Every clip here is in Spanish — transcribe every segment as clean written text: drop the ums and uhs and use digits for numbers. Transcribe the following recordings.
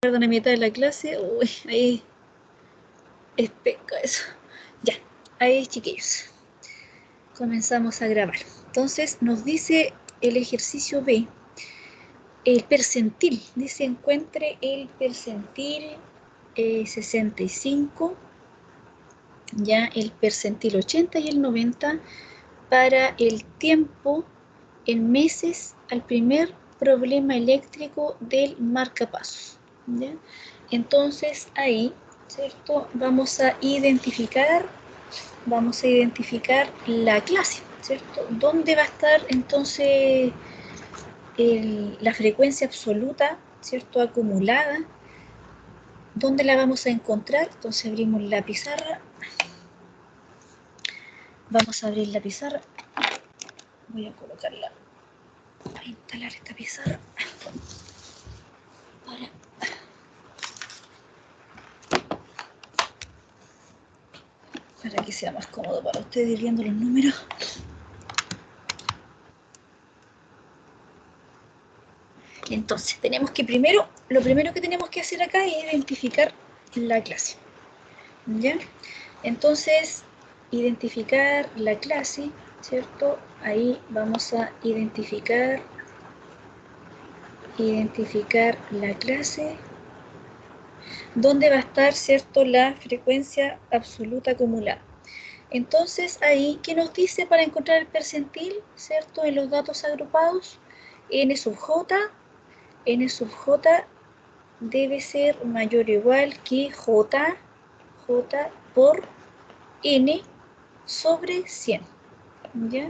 a mitad de la clase. Uy, ahí es peca eso. Ya, ahí chiquillos. Comenzamos a grabar. Entonces nos dice el ejercicio B, el percentil. Dice encuentre el percentil 65, ya el percentil 80 y el 90 para el tiempo en meses al primer problema eléctrico del marcapasos. ¿Ya? Entonces ahí, ¿cierto? Vamos a identificar la clase, ¿cierto? ¿Dónde va a estar entonces la frecuencia absoluta, ¿cierto? Acumulada. ¿Dónde la vamos a encontrar? Entonces abrimos la pizarra. Vamos a abrir la pizarra. Voy a colocarla, a instalar esta pizarra para que sea más cómodo para ustedes ir viendo los números. Entonces, lo primero que tenemos que hacer acá es identificar la clase. ¿Ya? Entonces, identificar la clase, ¿cierto? Ahí vamos a identificar la clase, donde va a estar, ¿cierto?, la frecuencia absoluta acumulada. Entonces, ahí, ¿qué nos dice para encontrar el percentil, ¿cierto?, en los datos agrupados? N sub j debe ser mayor o igual que j por n sobre 100. ¿Ya?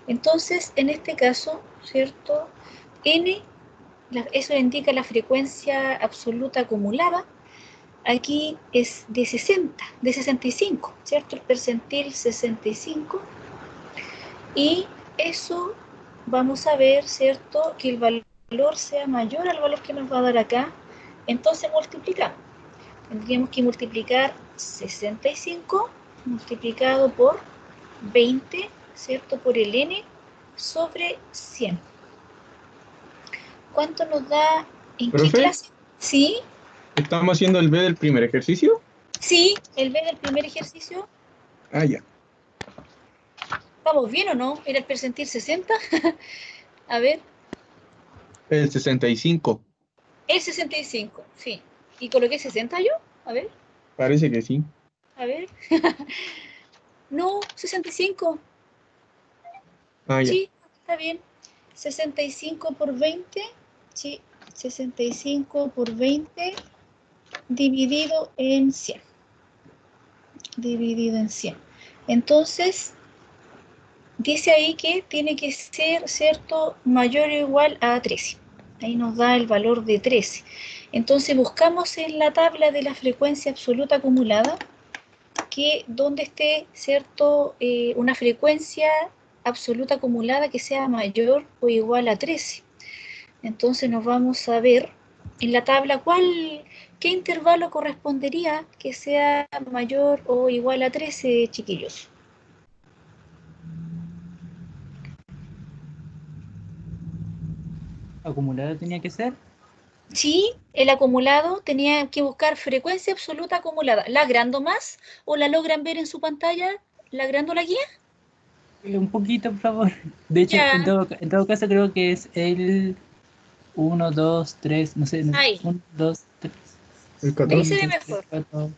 Entonces, en este caso, ¿cierto? N, eso indica la frecuencia absoluta acumulada. Aquí es de 60, de 65, ¿cierto? El percentil 65. Y eso vamos a ver, ¿cierto? Que el valor sea mayor al valor que nos va a dar acá. Entonces multiplicamos. Tendríamos que multiplicar 65 multiplicado por 20, ¿cierto? Por el n sobre 100. ¿Cuánto nos da? ¿En qué ¿Profe? clase? ¿Sí? ¿Estamos haciendo el B del primer ejercicio? Sí, el B del primer ejercicio. Ah, ya. ¿Estamos bien o no? ¿Era el percentil 60? A ver, El 65. el 65, sí. ¿Y coloqué 60 yo? A ver, Parece que sí. a ver. No, 65. Ah, ya. Sí, está bien. 65 por 20. Sí, 65 por 20 dividido en 100. Dividido en 100. Entonces, dice ahí que tiene que ser, ¿cierto?, mayor o igual a 13. Ahí nos da el valor de 13. Entonces buscamos en la tabla de la frecuencia absoluta acumulada que donde esté, ¿cierto?, una frecuencia absoluta acumulada que sea mayor o igual a 13. Entonces nos vamos a ver en la tabla qué intervalo correspondería que sea mayor o igual a 13, chiquillos. Acumulado tenía que ser. Sí, el acumulado tenía que buscar frecuencia absoluta acumulada. ¿La agrando más o la logran ver en su pantalla? ¿La agrando la guía? Un poquito, por favor. De hecho, Ya, en todo caso creo que es el uno 2 3 no sé, ahí. 1, 2, 3, El Ahí 1, se 14. ve 2, 3, mejor. 4.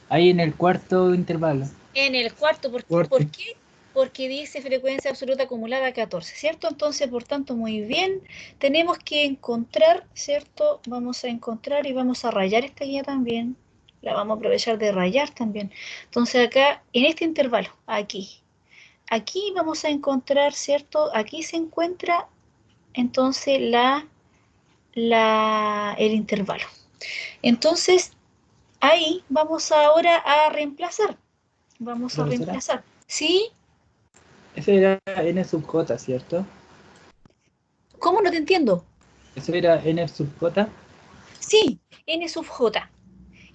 Ahí en el cuarto intervalo. En el cuarto, Cuarto. ¿por qué? Porque dice frecuencia absoluta acumulada 14, ¿cierto? Entonces, por tanto, muy bien. Tenemos que encontrar, ¿cierto? Vamos a encontrar y vamos a rayar esta guía también. La vamos a aprovechar de rayar también. Entonces, acá, en este intervalo, aquí vamos a encontrar, ¿cierto? Aquí se encuentra entonces el intervalo. Entonces, ahí vamos ahora a reemplazar. Vamos a Profesora, reemplazar. ¿Sí? ese era n sub j, ¿cierto? ¿Cómo no te entiendo? Eso era n sub j. Sí, n sub j.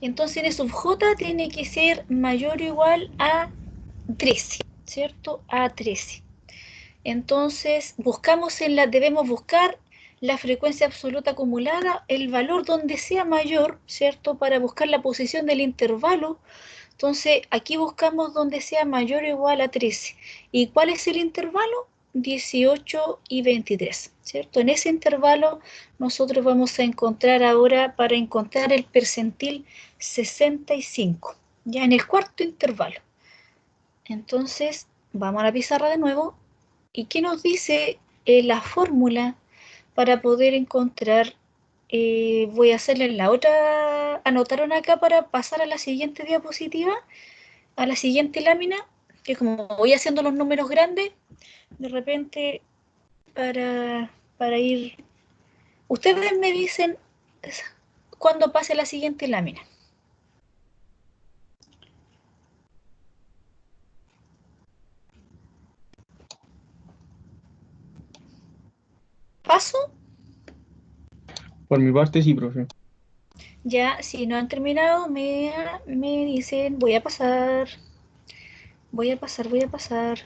Entonces n sub j tiene que ser mayor o igual a 13, ¿cierto? A 13. Entonces debemos buscar la frecuencia absoluta acumulada, el valor donde sea mayor, ¿cierto? Para buscar la posición del intervalo. Entonces, aquí buscamos donde sea mayor o igual a 13. ¿Y cuál es el intervalo? 18 y 23, ¿cierto? En ese intervalo nosotros vamos a encontrar ahora, para encontrar el percentil 65, ya en el cuarto intervalo. Entonces, vamos a la pizarra de nuevo. ¿Y qué nos dice la fórmula para poder encontrar? Voy a hacerle la otra, anotaron acá para pasar a la siguiente diapositiva, a la siguiente lámina, que como voy haciendo los números grandes, de repente para ir... Ustedes me dicen cuando pase la siguiente lámina. ¿Paso? Por mi parte sí, profe. Ya, si no han terminado, me dicen, voy a pasar, voy a pasar, voy a pasar.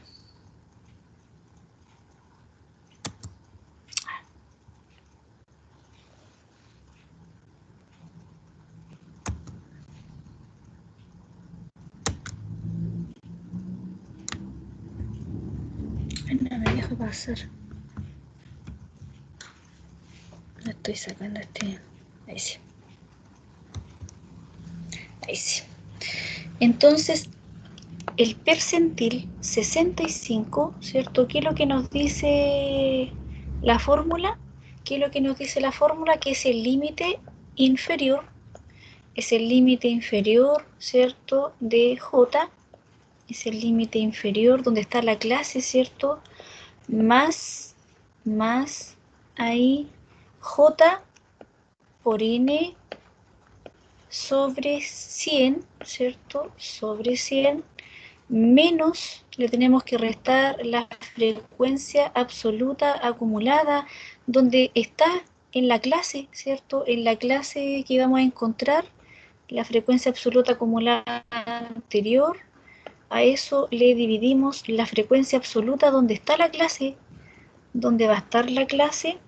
No me dejo pasar. Lo estoy sacando este. Ahí sí. Ahí sí. Entonces, el percentil 65, ¿cierto? ¿Qué es lo que nos dice la fórmula? ¿Qué es lo que nos dice la fórmula? Que es el límite inferior. Es el límite inferior, ¿cierto? De J. Es el límite inferior donde está la clase, ¿cierto? Más ahí J por N sobre 100, ¿cierto? Sobre 100 menos, le tenemos que restar la frecuencia absoluta acumulada, donde está en la clase, ¿cierto? En la clase que vamos a encontrar, la frecuencia absoluta acumulada anterior, a eso le dividimos la frecuencia absoluta donde está la clase, donde va a estar la clase.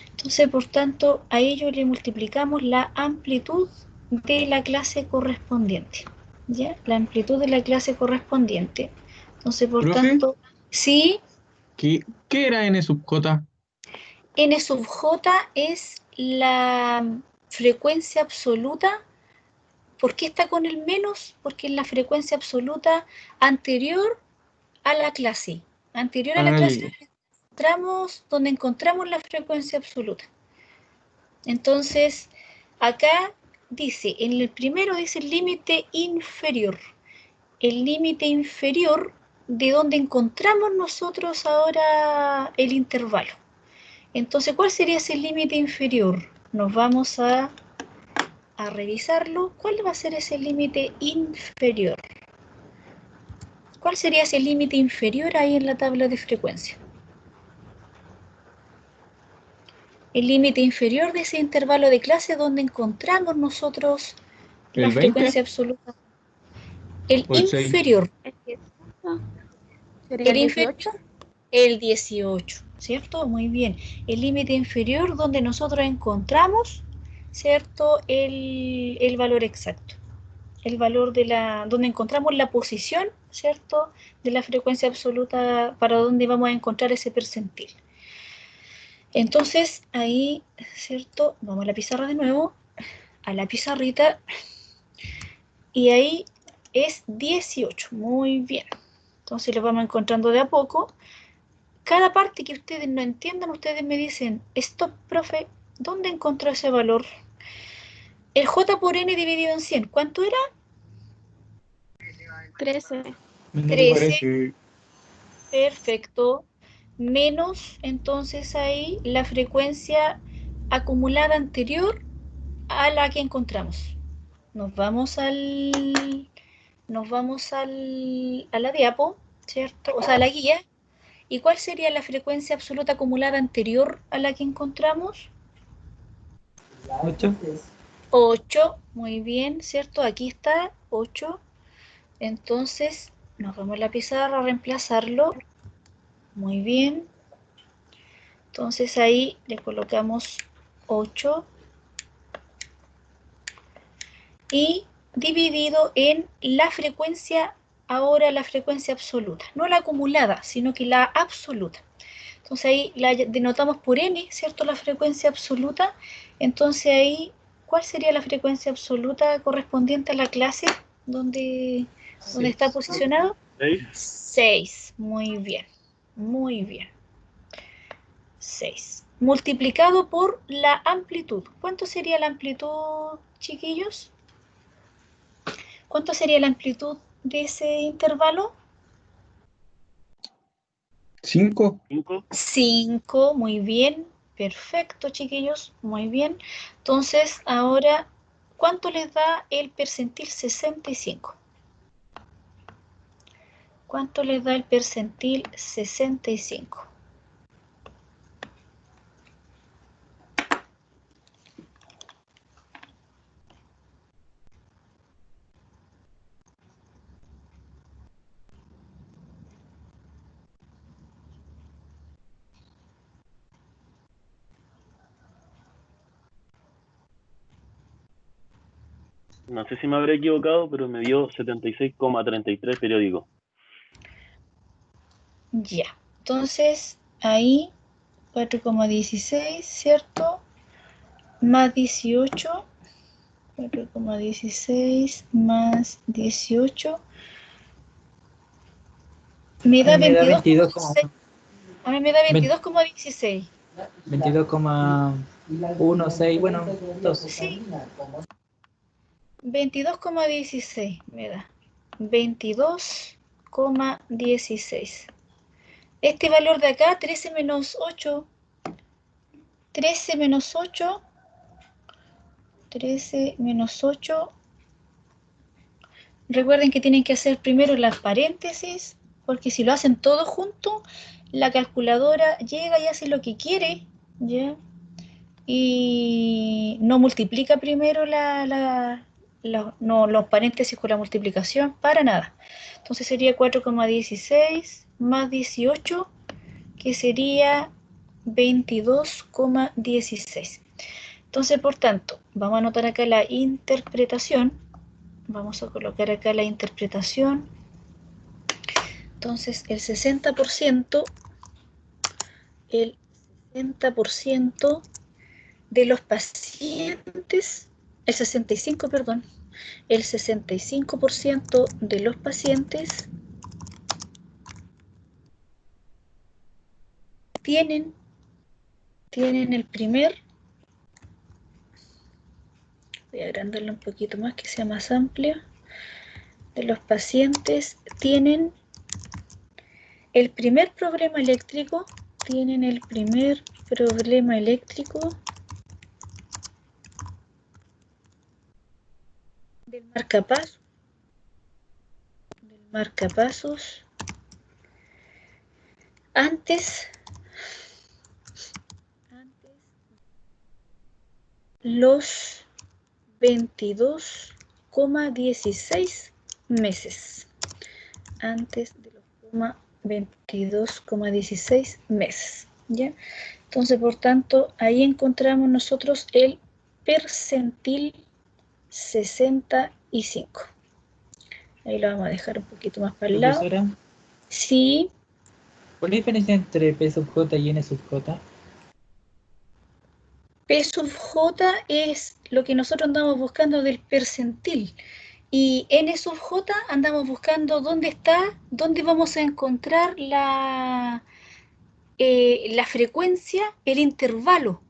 Entonces, por tanto, a ello le multiplicamos la amplitud de la clase correspondiente. ¿Ya? La amplitud de la clase correspondiente. Entonces, por Profe, tanto, sí, ¿qué era N sub J? N sub J es la frecuencia absoluta. ¿Por qué está con el menos? Porque es la frecuencia absoluta anterior a la clase. Anterior a la Ah, ya, clase ya. donde encontramos la frecuencia absoluta. Entonces, acá dice, en el primero dice el límite inferior. El límite inferior de donde encontramos nosotros ahora el intervalo. Entonces, ¿cuál sería ese límite inferior? Nos vamos a revisarlo. ¿Cuál va a ser ese límite inferior? ¿Cuál sería ese límite inferior ahí en la tabla de frecuencia? El límite inferior de ese intervalo de clase donde encontramos nosotros la ¿El 20 frecuencia absoluta. El o el 6? inferior. El 18 sería El el inferior, 18. el 18, ¿cierto? Muy bien. El límite inferior donde nosotros encontramos, ¿cierto? El valor exacto. El valor de donde encontramos la posición, ¿cierto? De la frecuencia absoluta para donde vamos a encontrar ese percentil. Entonces, ahí, ¿cierto? Vamos a la pizarra de nuevo, a la pizarrita, y ahí es 18. Muy bien. Entonces lo vamos encontrando de a poco. Cada parte que ustedes no entiendan, ustedes me dicen, stop, profe, ¿dónde encontró ese valor? El J por N dividido en 100, ¿cuánto era? 13. No me 13, parece. perfecto. Menos, entonces ahí, la frecuencia acumulada anterior a la que encontramos. Nos vamos a la diapo, ¿cierto? O sea, a la guía. ¿Y cuál sería la frecuencia absoluta acumulada anterior a la que encontramos? 8. 8, muy bien, ¿cierto? Aquí está, 8. Entonces, nos vamos a la pizarra a reemplazarlo. Muy bien. Entonces ahí le colocamos 8 y dividido en la frecuencia, ahora la frecuencia absoluta, no la acumulada, sino que la absoluta. Entonces ahí la denotamos por n, ¿cierto? La frecuencia absoluta. Entonces ahí, ¿cuál sería la frecuencia absoluta correspondiente a la clase donde está posicionado? 6. 6. Muy bien. Muy bien. 6. Multiplicado por la amplitud. ¿Cuánto sería la amplitud, chiquillos? ¿Cuánto sería la amplitud de ese intervalo? 5. 5. 5, muy bien, perfecto, chiquillos, muy bien. Entonces, ahora, ¿cuánto les da el percentil 65? ¿Cuánto les da el percentil 65? No sé si me habré equivocado, pero me dio 76,33 periódicos. Ya, entonces, ahí, 4,16, ¿cierto? Más 18, 4,16 más 18, me da A mí me da 22,16. A mí me da 22,16. 22,16, bueno, 2. Sí, 22,16 me da. 22,16. Este valor de acá, 13 menos 8. 13 menos 8. 13 menos 8. Recuerden que tienen que hacer primero las paréntesis, porque si lo hacen todo junto, la calculadora llega y hace lo que quiere, ¿ya? Y no multiplica primero no, los paréntesis con la multiplicación, para nada. Entonces sería 4,16 más 18, que sería 22,16. Entonces, por tanto, vamos a anotar acá la interpretación. Vamos a colocar acá la interpretación. Entonces, el 60% de los pacientes, el 65, perdón, el 65% de los pacientes tienen el primer, voy a agrandarlo un poquito más que sea más amplio, de los pacientes tienen el primer problema eléctrico, del marcapasos antes los 22,16 meses. Antes de los 22,16 meses. ¿Ya? Entonces, por tanto, ahí encontramos nosotros el percentil 65. Ahí lo vamos a dejar un poquito más para el lado. Profesora, Sí, ¿cuál es la diferencia entre P sub J y N sub J? P sub J es lo que nosotros andamos buscando del percentil. Y N sub J andamos buscando dónde vamos a encontrar la frecuencia, el intervalo.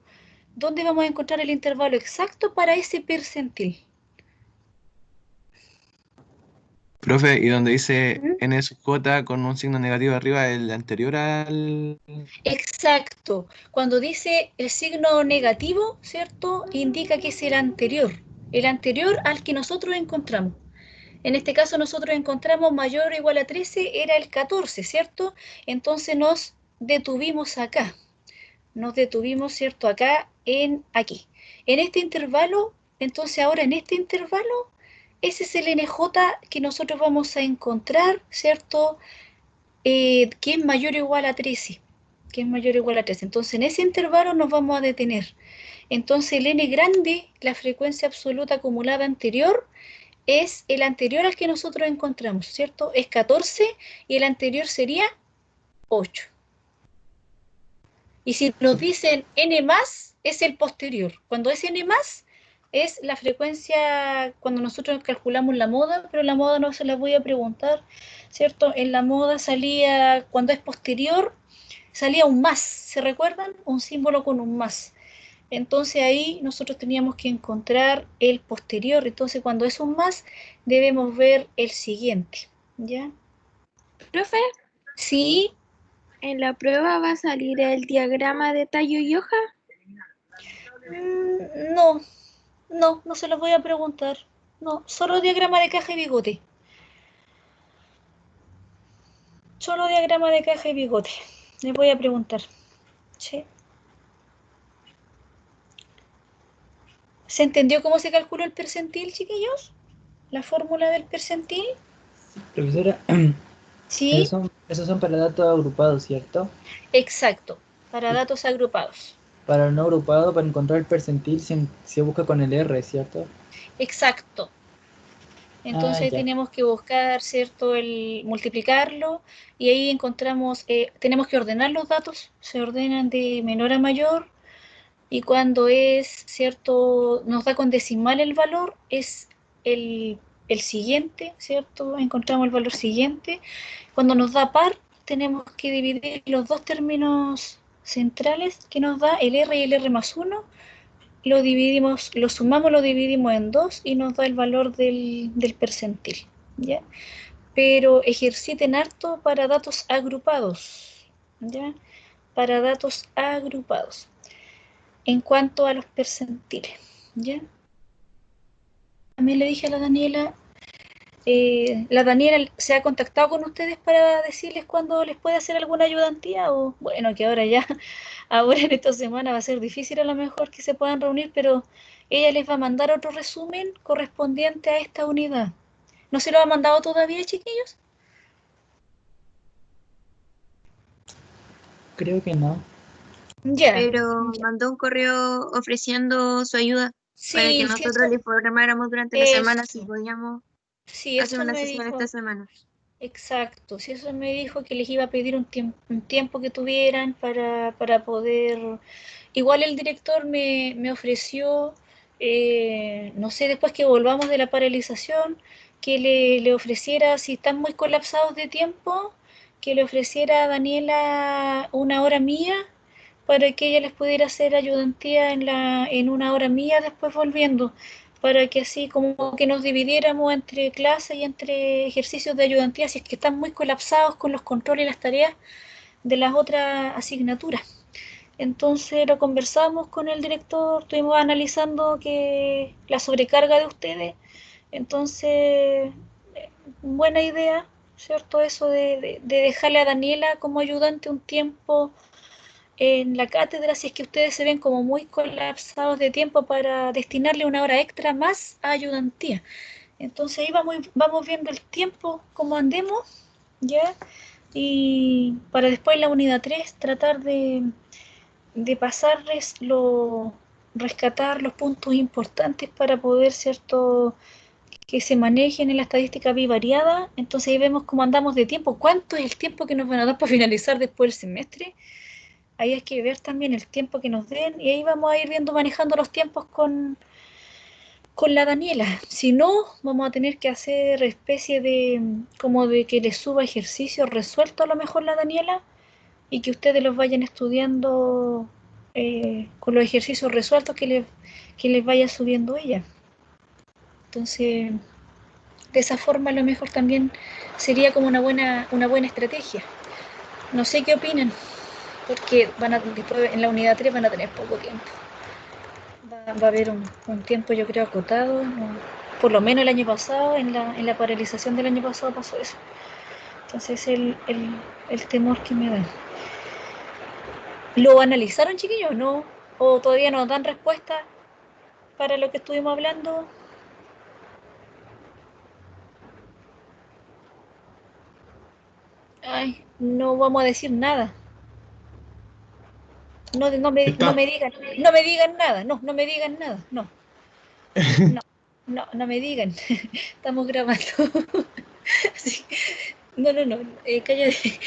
¿Dónde vamos a encontrar el intervalo exacto para ese percentil? Profe, y donde dice ¿Mm? N sub J con un signo negativo arriba, el anterior al... Exacto. Cuando dice el signo negativo, ¿cierto? Indica que es el anterior al que nosotros encontramos. En este caso nosotros encontramos mayor o igual a 13, era el 14, ¿cierto? Entonces nos detuvimos acá. ¿Cierto? Acá, aquí. En este intervalo, entonces ahora en este intervalo, ese es el NJ que nosotros vamos a encontrar, ¿cierto? Que es mayor o igual a 13. que es mayor o igual a 3. Entonces, en ese intervalo nos vamos a detener. Entonces, el n grande, la frecuencia absoluta acumulada anterior, es el anterior al que nosotros encontramos, ¿cierto? Es 14 y el anterior sería 8. Y si nos dicen n más, es el posterior. Cuando es n más, es la frecuencia cuando nosotros calculamos la moda, pero la moda no se la voy a preguntar, ¿cierto? En la moda salía, cuando es posterior, salía un más, ¿se recuerdan? Un símbolo con un más. Entonces ahí nosotros teníamos que encontrar el posterior. Entonces cuando es un más, debemos ver el siguiente, ¿ya? Profe, Sí, en la prueba va a salir el diagrama de tallo y hoja. no, no se los voy a preguntar. No, solo diagrama de caja y bigote. Solo diagrama de caja y bigote. Les voy a preguntar. ¿Sí? ¿Se entendió cómo se calculó el percentil, chiquillos? ¿La fórmula del percentil? Profesora, Sí, esos son para datos agrupados, ¿cierto? exacto. Para datos agrupados. Para el no agrupado, para encontrar el percentil, se busca con el R, ¿cierto? Exacto. Entonces Ya. tenemos que buscar, ¿cierto?, el multiplicarlo y ahí encontramos, tenemos que ordenar los datos, se ordenan de menor a mayor y cuando es, ¿cierto?, nos da con decimal el valor, es el, el siguiente, ¿cierto? Encontramos el valor siguiente. Cuando nos da par, tenemos que dividir los dos términos centrales que nos da el R y el R más 1 lo dividimos, lo sumamos, lo dividimos en 2 y nos da el valor del percentil, ¿ya? Pero ejerciten harto para datos agrupados, ¿ya? Para datos agrupados. En cuanto a los percentiles, ¿ya? También le dije a la Daniela se ha contactado con ustedes para decirles cuándo les puede hacer alguna ayudantía o bueno, que ahora ya, ahora en esta semana va a ser difícil a lo mejor que se puedan reunir, pero ella les va a mandar otro resumen correspondiente a esta unidad. ¿No se lo ha mandado todavía, chiquillos? Creo que no. Ya, Pero ya. mandó un correo ofreciendo su ayuda para que Sí, sí, nosotros le informáramos durante la semana si eso, podíamos sí, hacer eso una me sesión esta dijo. semana. Exacto, sí, eso me dijo que les iba a pedir un tiempo que tuvieran para poder. Igual el director me ofreció, no sé, después que volvamos de la paralización, que le ofreciera, si están muy colapsados de tiempo, que le ofreciera a Daniela una hora mía para que ella les pudiera hacer ayudantía en una hora mía después volviendo para que así como que nos dividiéramos entre clases y entre ejercicios de ayudantía si es que están muy colapsados con los controles y las tareas de las otras asignaturas. Entonces lo conversamos con el director, estuvimos analizando que la sobrecarga de ustedes, entonces buena idea, ¿cierto? Eso de dejarle a Daniela como ayudante un tiempo en la cátedra si es que ustedes se ven como muy colapsados de tiempo para destinarle una hora extra más a ayudantía. Entonces ahí vamos viendo el tiempo, cómo andemos, ¿ya? Y para después en la unidad 3 tratar de pasarles rescatar los puntos importantes para poder, ¿cierto?, que se manejen en la estadística bivariada. Entonces ahí vemos cómo andamos de tiempo, cuánto es el tiempo que nos van a dar para finalizar después el semestre. Ahí hay que ver también el tiempo que nos den y ahí vamos a ir viendo, manejando los tiempos con la Daniela. Si no, vamos a tener que hacer especie de, como de que le suba ejercicios resueltos a lo mejor la Daniela y que ustedes los vayan estudiando con los ejercicios resueltos que les vaya subiendo ella. Entonces, de esa forma a lo mejor también sería como una buena estrategia. No sé qué opinan, porque después en la unidad 3 van a tener poco tiempo. Va a haber un tiempo, yo creo, acotado, ¿no? Por lo menos el año pasado, en la paralización del año pasado pasó eso. Entonces, el temor que me da. ¿Lo analizaron, chiquillos? ¿No? ¿O todavía no dan respuesta para lo que estuvimos hablando? Ay, no vamos a decir nada. No Está. me digan nada, no me digan nada, no, no me digan, estamos grabando. Sí. No, cállate.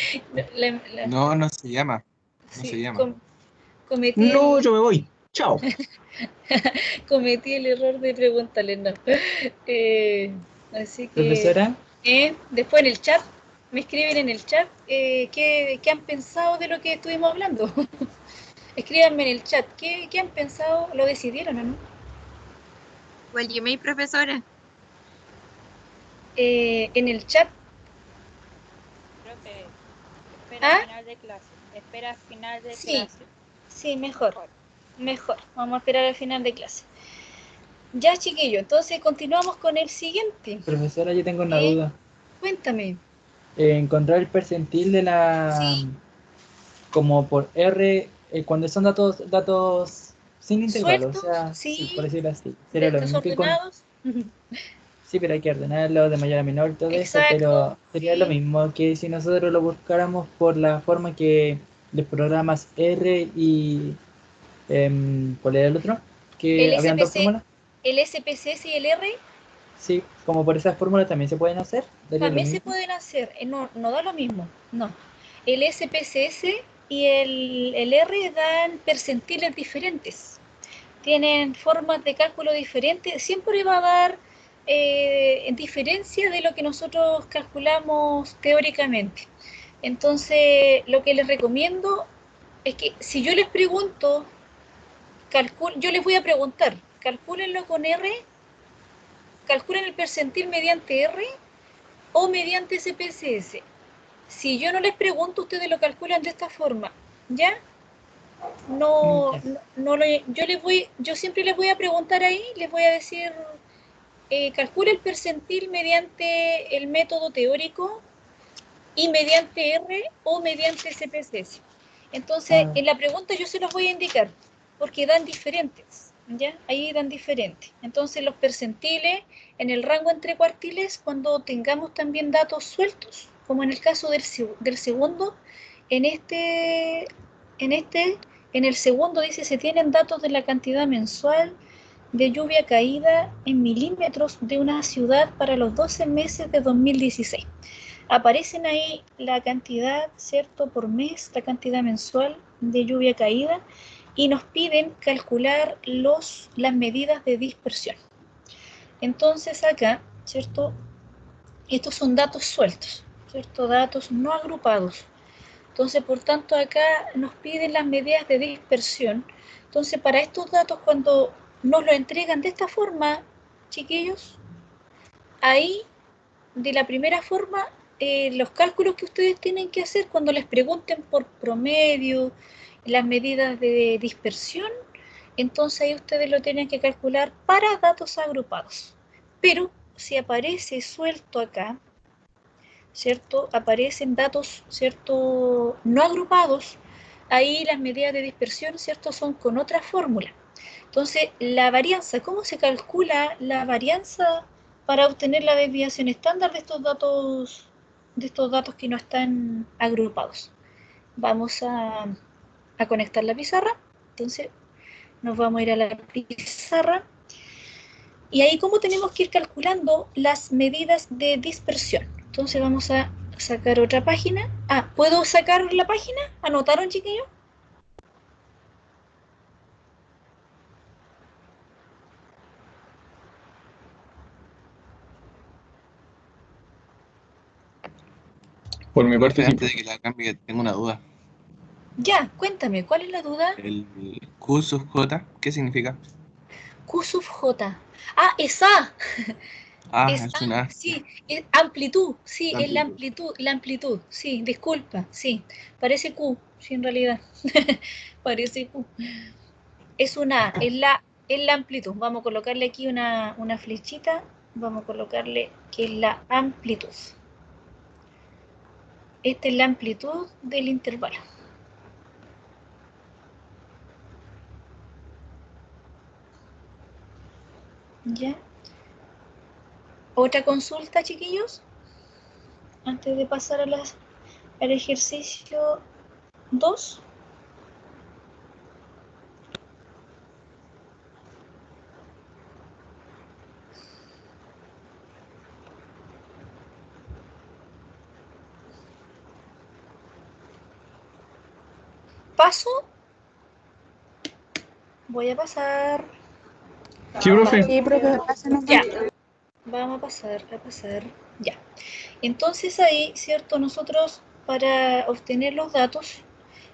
No, no se llama. No se Sí, llama. No, yo me voy. Chao. cometí el error de preguntarle, no. Así que, Profesora, después en el chat, me escriben en el chat qué han pensado de lo que estuvimos hablando. Escríbanme en el chat, ¿qué han pensado? ¿Lo decidieron o no? ¿Cuál Gmail, profesora? En el chat, Profe, espera ¿ah? final de clase. Espera final de Sí, clase. sí, mejor. Vamos a esperar al final de clase. Ya, chiquillo, entonces continuamos con el siguiente. profesora, yo tengo una duda. Cuéntame. Encontrar el percentil de la... Sí. Como por R, cuando son datos sin intervalo, o ¿Sueltos? sea, sí, por Sí. decirlo así. Sería lo mismo que con... ¿Desordenados? Sí, pero hay que ordenarlo de mayor a menor y todo eso, Exacto. pero sería lo Sí. mismo que si nosotros lo buscáramos por la forma que los programas R y... ¿cuál era el otro? El Que habían dos SPC, fórmulas. el SPSS y el R Sí, como por esas fórmulas también se pueden hacer, daría lo también se mismo. pueden hacer. No da lo mismo. No. El SPSS y el R dan percentiles diferentes. Tienen formas de cálculo diferentes. Siempre va a dar diferencia de lo que nosotros calculamos teóricamente. Entonces, lo que les recomiendo es que si yo les pregunto, yo les voy a preguntar, calcúlenlo con R, calculen el percentil mediante R o mediante SPSS. Si yo no les pregunto, ustedes lo calculan de esta forma, ¿ya? Ya. Yo siempre les voy a preguntar ahí, les voy a decir, calcula el percentil mediante el método teórico y mediante R o mediante SPSS. Entonces, Ah, en la pregunta yo se los voy a indicar, porque dan diferentes, ¿ya? Ahí dan diferentes. Entonces, los percentiles en el rango entre cuartiles, cuando tengamos también datos sueltos, como en el caso del segundo, en este, en este, en el segundo dice, se tienen datos de la cantidad mensual de lluvia caída en milímetros de una ciudad para los 12 meses de 2016. Aparecen ahí la cantidad, ¿cierto? Por mes, la cantidad mensual de lluvia caída y nos piden calcular las medidas de dispersión. Entonces acá, ¿cierto? Estos son datos sueltos, ¿cierto? Datos no agrupados. Entonces, por tanto, acá nos piden las medidas de dispersión. Entonces, para estos datos, cuando nos lo entregan de esta forma, chiquillos, ahí de la primera forma, los cálculos que ustedes tienen que hacer cuando les pregunten por promedio, las medidas de dispersión, entonces ahí ustedes lo tienen que calcular para datos agrupados. Pero si aparece suelto acá, ¿cierto? Aparecen datos, ¿cierto? No agrupados, ahí las medidas de dispersión, ¿cierto? Son con otra fórmula. Entonces, la varianza, ¿cómo se calcula la varianza para obtener la desviación estándar de estos datos que no están agrupados? Vamos a conectar la pizarra. Entonces, nos vamos a ir a la pizarra. Y ahí, ¿cómo tenemos que ir calculando las medidas de dispersión? Entonces, vamos a sacar otra página. Ah, ¿puedo sacar la página? ¿Anotaron, chiquillos? Por mi parte, Profe, sí, antes de profe. que la cambie, tengo una duda. Ya, cuéntame, ¿cuál es la duda? El Q sub J, ¿qué significa? Q sub J. Ah, es A. Ah, Es es A, una A. sí, es amplitud, sí, La es amplitud. la amplitud, sí, disculpa, sí, parece Q, sí, en realidad, parece Q. Es una A, es la amplitud. Vamos a colocarle aquí una flechita, vamos a colocarle que es la amplitud. Esta es la amplitud del intervalo. ¿Ya? ¿Otra consulta, chiquillos? Antes de pasar al ejercicio 2. ¿Paso? Voy a pasar. Sí, profe. Sí, profe, pásanos. Ya. Vamos a pasar. Ya. Entonces ahí, ¿cierto? Nosotros para obtener los datos,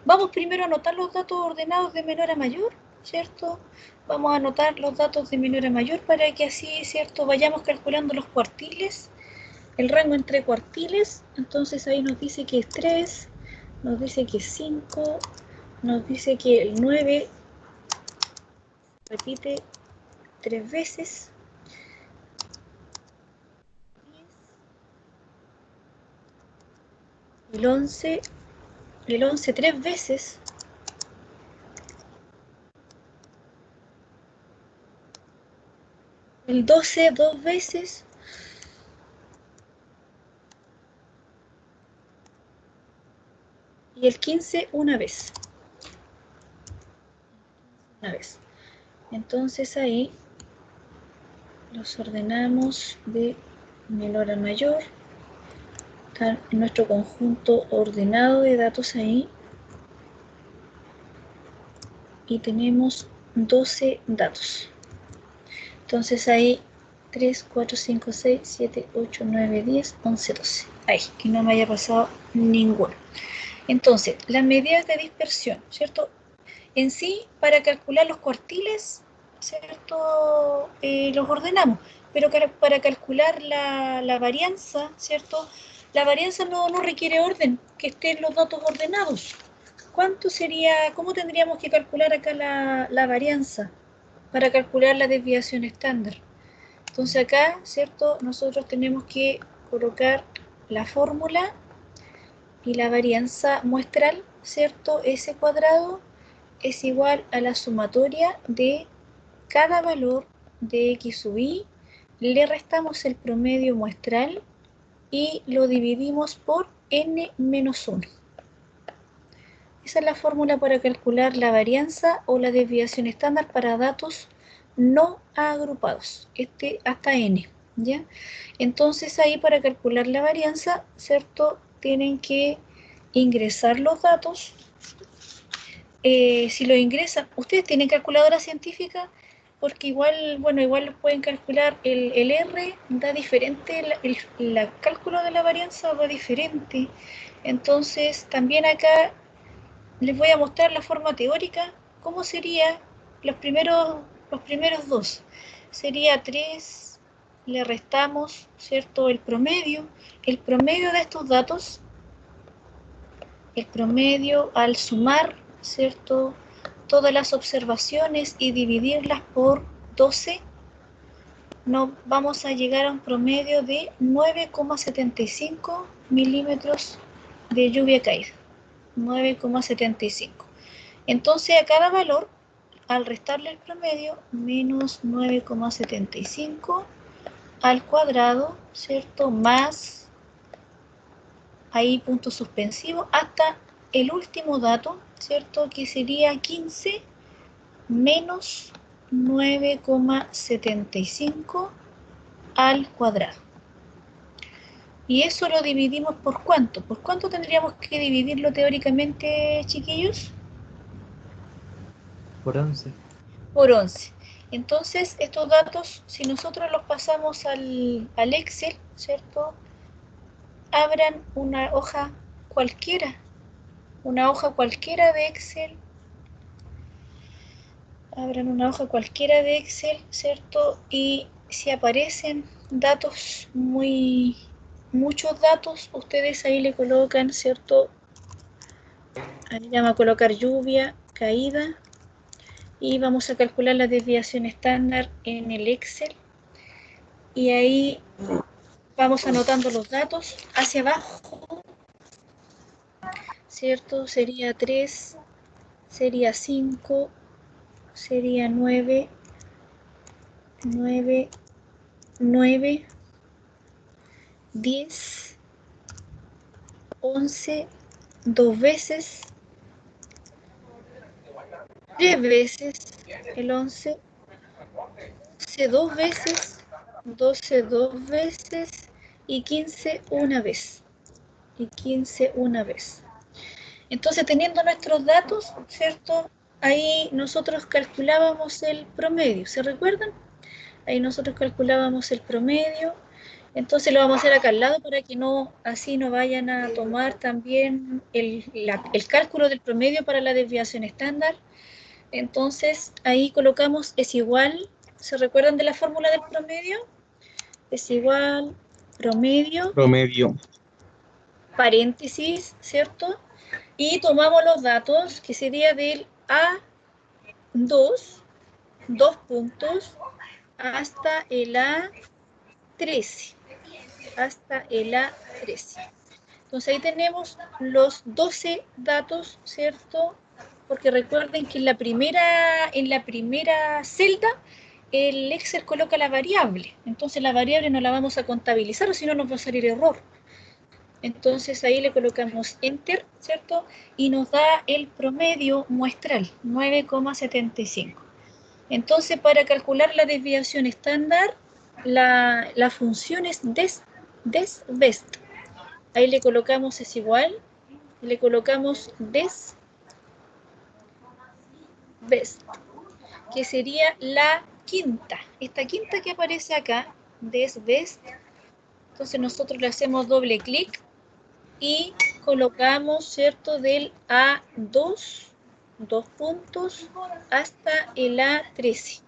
vamos primero a anotar los datos ordenados de menor a mayor, ¿cierto? Vamos a anotar los datos de menor a mayor para que así, ¿cierto? Vayamos calculando los cuartiles, el rango entre cuartiles. Entonces ahí nos dice que es 3, nos dice que es 5, nos dice que el 9 repite 3 veces. El 11 3 veces. El 12 2 veces. Y el 15 una vez. Entonces ahí los ordenamos de menor a mayor. Está en nuestro conjunto ordenado de datos ahí. Y tenemos 12 datos. Entonces ahí 3, 4, 5, 6, 7, 8, 9, 10, 11, 12. Ahí, que no me haya pasado ninguno. Entonces, las medidas de dispersión, ¿cierto? En sí, para calcular los cuartiles, ¿cierto? Los ordenamos, pero para calcular la varianza, ¿cierto? La varianza no requiere orden, que estén los datos ordenados. ¿Cuánto sería, cómo tendríamos que calcular acá la varianza para calcular la desviación estándar? Entonces acá, ¿cierto? Nosotros tenemos que colocar la fórmula y la varianza muestral, ¿cierto? S cuadrado es igual a la sumatoria de cada valor de x sub i, le restamos el promedio muestral y lo dividimos por n menos 1. Esa es la fórmula para calcular la varianza o la desviación estándar para datos no agrupados, hasta n, ¿ya? Entonces ahí para calcular la varianza, ¿cierto? Tienen que ingresar los datos. Si lo ingresan, ustedes tienen calculadora científica, porque igual, bueno, igual lo pueden calcular, el R da diferente, el cálculo de la varianza va diferente. Entonces también acá les voy a mostrar la forma teórica, cómo sería los primeros dos. Sería 3, le restamos, ¿cierto? El promedio de estos datos, el promedio al sumar, ¿cierto? Todas las observaciones y dividirlas por 12, nos vamos a llegar a un promedio de 9,75 milímetros de lluvia caída. 9,75. Entonces a cada valor, al restarle el promedio, menos 9,75 al cuadrado, ¿cierto? Más, ahí punto suspensivo, hasta el último dato, ¿cierto? Que sería 15 menos 9,75 al cuadrado. Y eso lo dividimos por ¿cuánto? ¿Por cuánto tendríamos que dividirlo teóricamente, chiquillos? Por 11. Por 11. Entonces, estos datos, si nosotros los pasamos al Excel, ¿cierto? Abran una hoja cualquiera de Excel. Abran una hoja cualquiera de Excel, ¿cierto? Y si aparecen datos muchos datos, ustedes ahí le colocan, ¿cierto? Ahí vamos a colocar lluvia, caída, y vamos a calcular la desviación estándar en el Excel. Y ahí vamos anotando los datos hacia abajo, ¿cierto? Sería 3, sería 5, sería 9, 10, 11, 2 veces, 3 veces, el 11, 2 veces, 12 2 veces y 15 una vez. Entonces, teniendo nuestros datos, ¿cierto? Ahí nosotros calculábamos el promedio, ¿se recuerdan? Ahí nosotros calculábamos el promedio. Entonces lo vamos a hacer acá al lado para que no, así no vayan a tomar también el cálculo del promedio para la desviación estándar. Entonces ahí colocamos es igual, ¿se recuerdan de la fórmula del promedio? Es igual promedio, Promedio. paréntesis, ¿cierto? Y tomamos los datos que sería del A2, 2 puntos, hasta el A13. Hasta el A13. Entonces ahí tenemos los 12 datos, ¿cierto? Porque recuerden que en la primera celda el Excel coloca la variable. Entonces la variable no la vamos a contabilizar o si no nos va a salir error. Entonces ahí le colocamos Enter, ¿cierto? Y nos da el promedio muestral, 9,75. Entonces para calcular la desviación estándar, la función es desbest. Ahí le colocamos es igual, le colocamos desbest, que sería la quinta. Esta quinta que aparece acá, desbest. Entonces nosotros le hacemos doble clic y colocamos, ¿cierto? Del A2, 2 puntos, hasta el A13.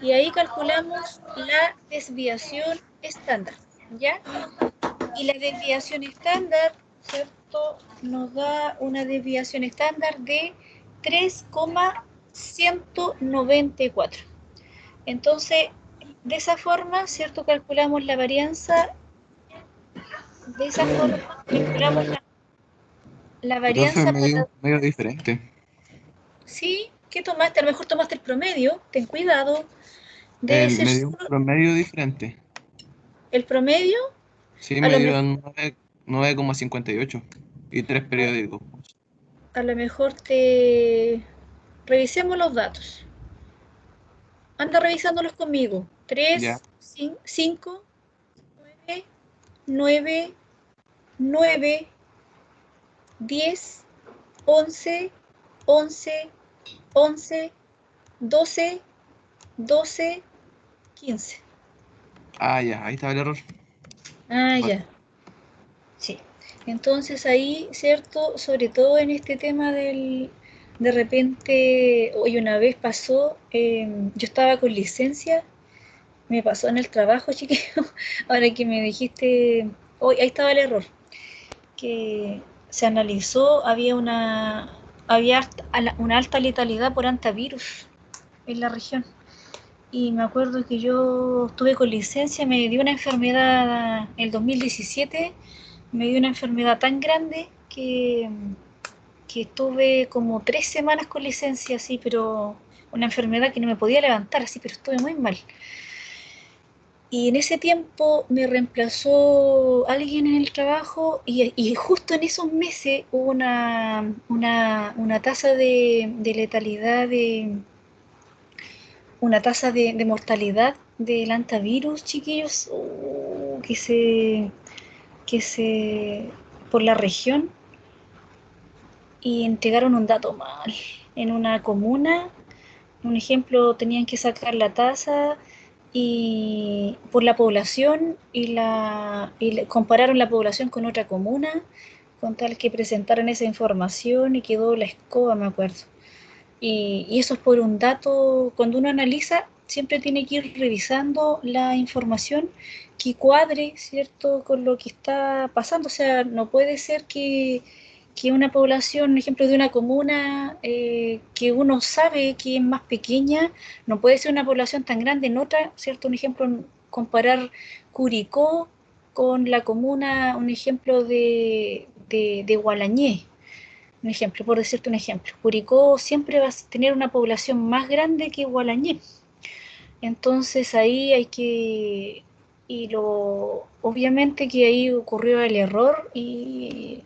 Y ahí calculamos la desviación estándar, ¿ya? Y la desviación estándar, ¿cierto? Nos da una desviación estándar de 3,194. Entonces, de esa forma, ¿cierto? Calculamos la varianza. De esa forma, calculamos la varianza. Medio diferente. Sí, ¿qué tomaste? A lo mejor tomaste el promedio, ten cuidado. Debe ser Me dio un promedio diferente. el promedio. Sí, A me lo dio mejor 9,58 y 3 periódicos. a lo mejor revisemos los datos. Anda revisándolos conmigo. 3, Ya. 5, 9, 9, 10, 11, 11, 11, 12, 12, 15. Ah, ya, ahí estaba el error. Ya. Sí. Entonces ahí, ¿cierto? Sobre todo en este tema de repente, hoy una vez pasó, yo estaba con licencia, me pasó en el trabajo, chiquillo, ahora que me dijiste, hoy ahí estaba el error, que se analizó, había una alta letalidad por antivirus en la región. Y me acuerdo que yo estuve con licencia, me dio una enfermedad, el 2017, me dio una enfermedad tan grande que estuve como 3 semanas con licencia, así, pero una enfermedad que no me podía levantar, así, pero estuve muy mal. Y en ese tiempo me reemplazó alguien en el trabajo y justo en esos meses hubo una tasa de letalidad, una tasa de mortalidad del antivirus, chiquillos, que se por la región y entregaron un dato mal. En una comuna, un ejemplo, tenían que sacar la tasa y por la población compararon la población con otra comuna con tal que presentaran esa información y quedó la escoba, me acuerdo. Y eso es por un dato, cuando uno analiza, siempre tiene que ir revisando la información que cuadre, ¿cierto?, con lo que está pasando. O sea, no puede ser que una población, un ejemplo de una comuna que uno sabe que es más pequeña, no puede ser una población tan grande en otra, ¿cierto? Un ejemplo, comparar Curicó con la comuna, un ejemplo de Gualañé. Un ejemplo, por decirte un ejemplo, Curicó siempre va a tener una población más grande que Gualañé. Entonces ahí hay que, obviamente que ahí ocurrió el error y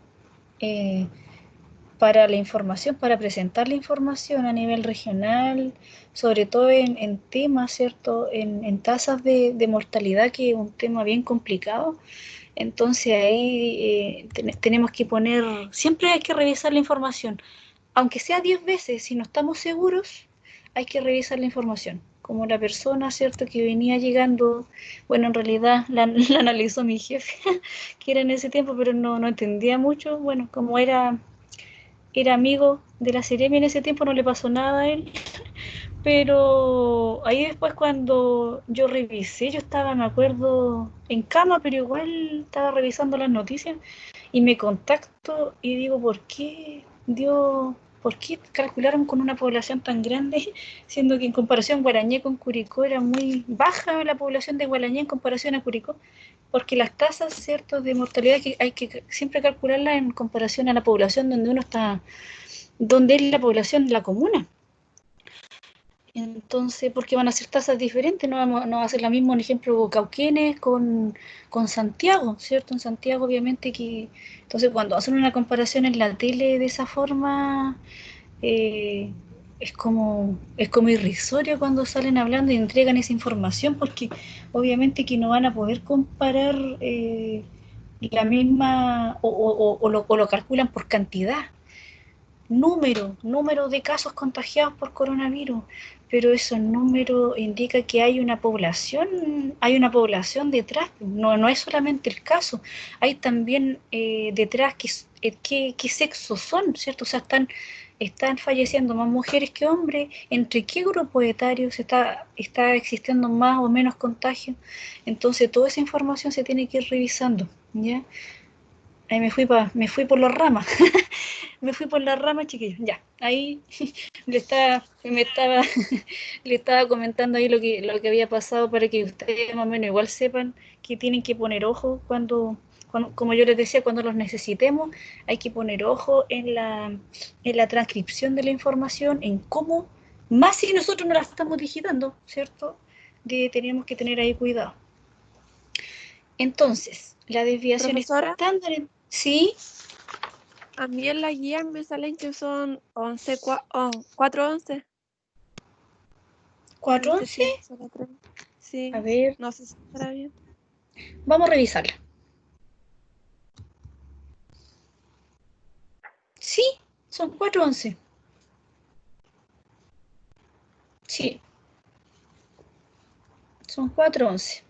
para la información, para presentar la información a nivel regional, sobre todo en temas, ¿cierto? En tasas de mortalidad, que es un tema bien complicado. Entonces ahí tenemos que poner, siempre hay que revisar la información, aunque sea 10 veces, si no estamos seguros, hay que revisar la información. Como la persona, ¿cierto?, que venía llegando, bueno, en realidad la analizó mi jefe, que era en ese tiempo, pero no entendía mucho. Bueno, como era amigo de la Seremi en ese tiempo, no le pasó nada a él. Pero ahí después cuando yo revisé, yo estaba, me acuerdo, en cama, pero igual estaba revisando las noticias y me contacto y digo, ¿por qué calcularon con una población tan grande? Siendo que en comparación Guarañé con Curicó era muy baja la población de Guarañé en comparación a Curicó, porque las tasas, ¿cierto?, de mortalidad hay que siempre calcularlas en comparación a la población donde uno está, donde es la población de la comuna. Entonces, porque van a ser tasas diferentes, no va a ser la misma, por ejemplo, Cauquenes con Santiago, ¿cierto? En Santiago, obviamente que... Entonces, cuando hacen una comparación en la tele de esa forma, eh, es como irrisorio cuando salen hablando y entregan esa información, porque obviamente que no van a poder comparar la misma, o lo calculan por cantidad. Número de casos contagiados por coronavirus, pero ese número indica que hay una población detrás, no es solamente el caso, hay también detrás qué sexo son, ¿cierto? O sea, están falleciendo más mujeres que hombres, entre qué grupo etario está existiendo más o menos contagio. Entonces toda esa información se tiene que ir revisando, ¿ya? Ahí me fui por las ramas. Me fui por las ramas, chiquillos. Ya, ahí le estaba comentando ahí lo que había pasado para que ustedes más o menos igual sepan que tienen que poner ojo como yo les decía, cuando los necesitemos, hay que poner ojo en la transcripción de la información, en cómo, más si nosotros no la estamos digitando, ¿cierto? Tenemos que tener ahí cuidado. Entonces, la desviación Profesora, estándar, ¿sí? a mí en la guía me salen que son 4:11. No sé si ¿4:11? es la otra. Sí, A ver, no sé si estará bien. vamos a revisarla. Sí, son 4:11. Sí, son 4:11.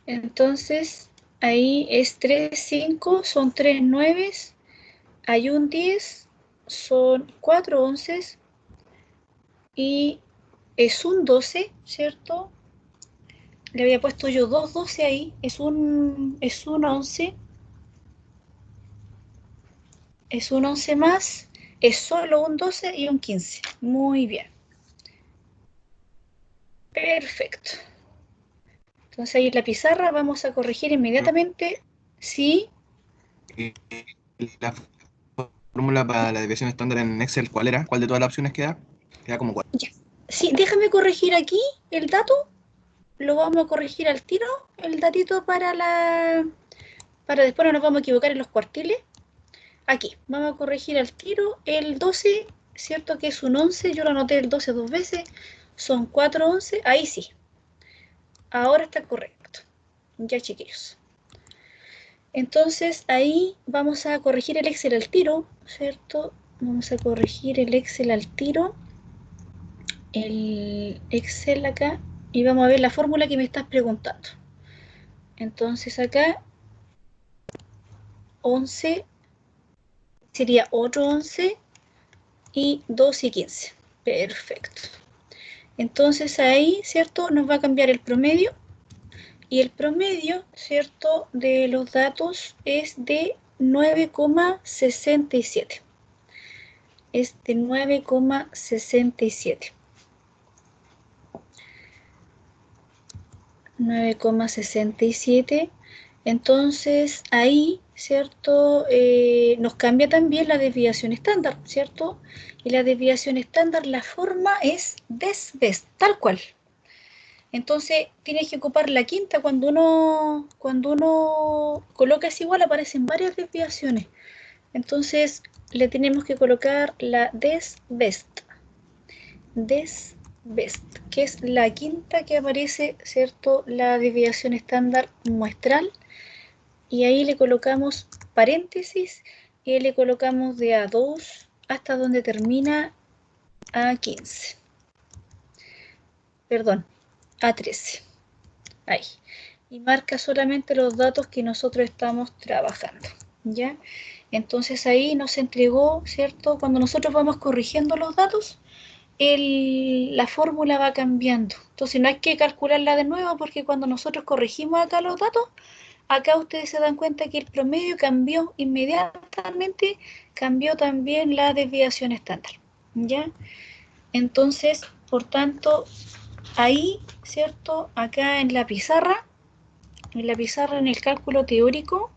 Entonces, ahí es 3:5, son 3:9, hay un 10, son 4:11 y es un 12, ¿cierto? Le había puesto yo 2:12 ahí, es un 11, es un 11 más, es solo un 12 y un 15. Muy bien. Perfecto. Entonces ahí en la pizarra vamos a corregir inmediatamente. Sí, Y la fórmula para la desviación estándar en Excel, ¿cuál era? ¿Cuál de todas las opciones queda? Queda como cuál. ya. Sí, déjame corregir aquí el dato. Lo vamos a corregir al tiro, el datito para después no nos vamos a equivocar en los cuartiles. Aquí, vamos a corregir al tiro el 12, ¿cierto? Que es un 11, yo lo anoté el 12 dos veces, son 4:11, ahí sí. Ahora está correcto. Ya, chiquillos. Entonces ahí vamos a corregir el Excel al tiro, ¿cierto? Vamos a corregir el Excel al tiro, el Excel acá, y vamos a ver la fórmula que me estás preguntando. Entonces acá 11 sería otro 11 y 2 y 15. Perfecto. Entonces ahí, ¿cierto? Nos va a cambiar el promedio y el promedio, ¿cierto? De los datos es de 9,67. Es de 9,67. 9,67. Entonces ahí, ¿cierto? Nos cambia también la desviación estándar, ¿cierto? Y la desviación estándar, la forma es desbest, tal cual. Entonces tienes que ocupar la quinta cuando uno coloca es igual, aparecen varias desviaciones. Entonces le tenemos que colocar la desbest. Desbest, que es la quinta que aparece, ¿cierto? La desviación estándar muestral. y ahí le colocamos paréntesis y ahí le colocamos de A2 hasta donde termina A15. Perdón, A13. Ahí. Y marca solamente los datos que nosotros estamos trabajando, ¿ya? Entonces ahí nos entregó, ¿cierto? Cuando nosotros vamos corrigiendo los datos, la fórmula va cambiando. Entonces no hay que calcularla de nuevo porque cuando nosotros corregimos acá los datos, acá ustedes se dan cuenta que el promedio cambió inmediatamente, cambió también la desviación estándar, ¿ya? Entonces, por tanto, ahí, ¿cierto? Acá en la pizarra en el cálculo teórico,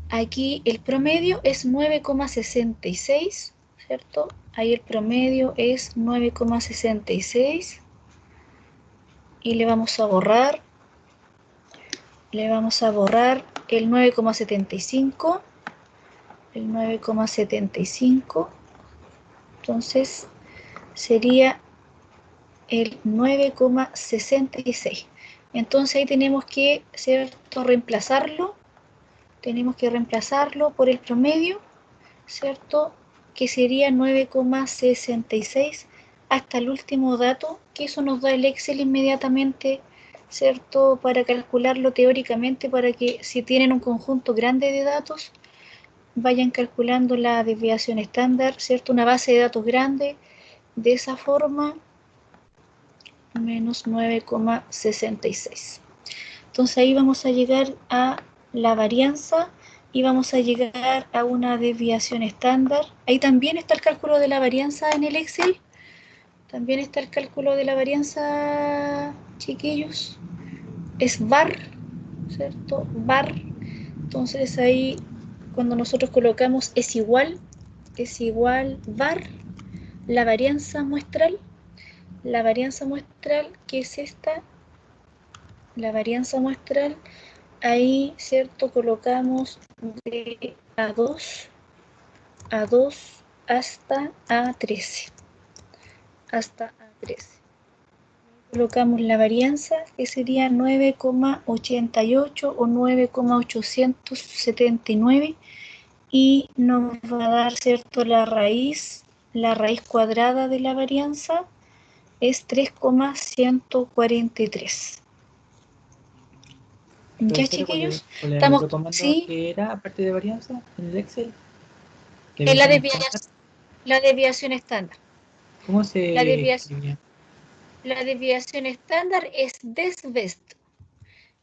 aquí el promedio es 9,66, ¿cierto? Ahí el promedio es 9,66 y le vamos a borrar el 9,75, el 9,75, entonces sería el 9,66. Entonces ahí tenemos que, ¿cierto?, reemplazarlo por el promedio, ¿cierto?, que sería 9,66 hasta el último dato, que eso nos da el Excel inmediatamente, ¿cierto?, para calcularlo teóricamente, para que si tienen un conjunto grande de datos, vayan calculando la desviación estándar, ¿cierto?, una base de datos grande, de esa forma, menos 9,66. Entonces ahí vamos a llegar a la varianza y vamos a llegar a una desviación estándar. Ahí también está el cálculo de la varianza en el Excel. También está el cálculo de la varianza, chiquillos. Es var, ¿cierto? Var. Entonces ahí cuando nosotros colocamos es igual var, la varianza muestral, que es esta, la varianza muestral, ahí, ¿cierto? Colocamos de A2 hasta A13. Colocamos la varianza, que sería 9,88 o 9,879 y nos va a dar, ¿cierto?, la raíz cuadrada de la varianza es 3,143. ¿Ya, chiquillos? ¿Cuál era el Estamos, otro comando sí, que era, aparte de varianza, en el Excel? es la desviación estándar. ¿Cómo se La desviación, escribía? la desviación estándar es desbest.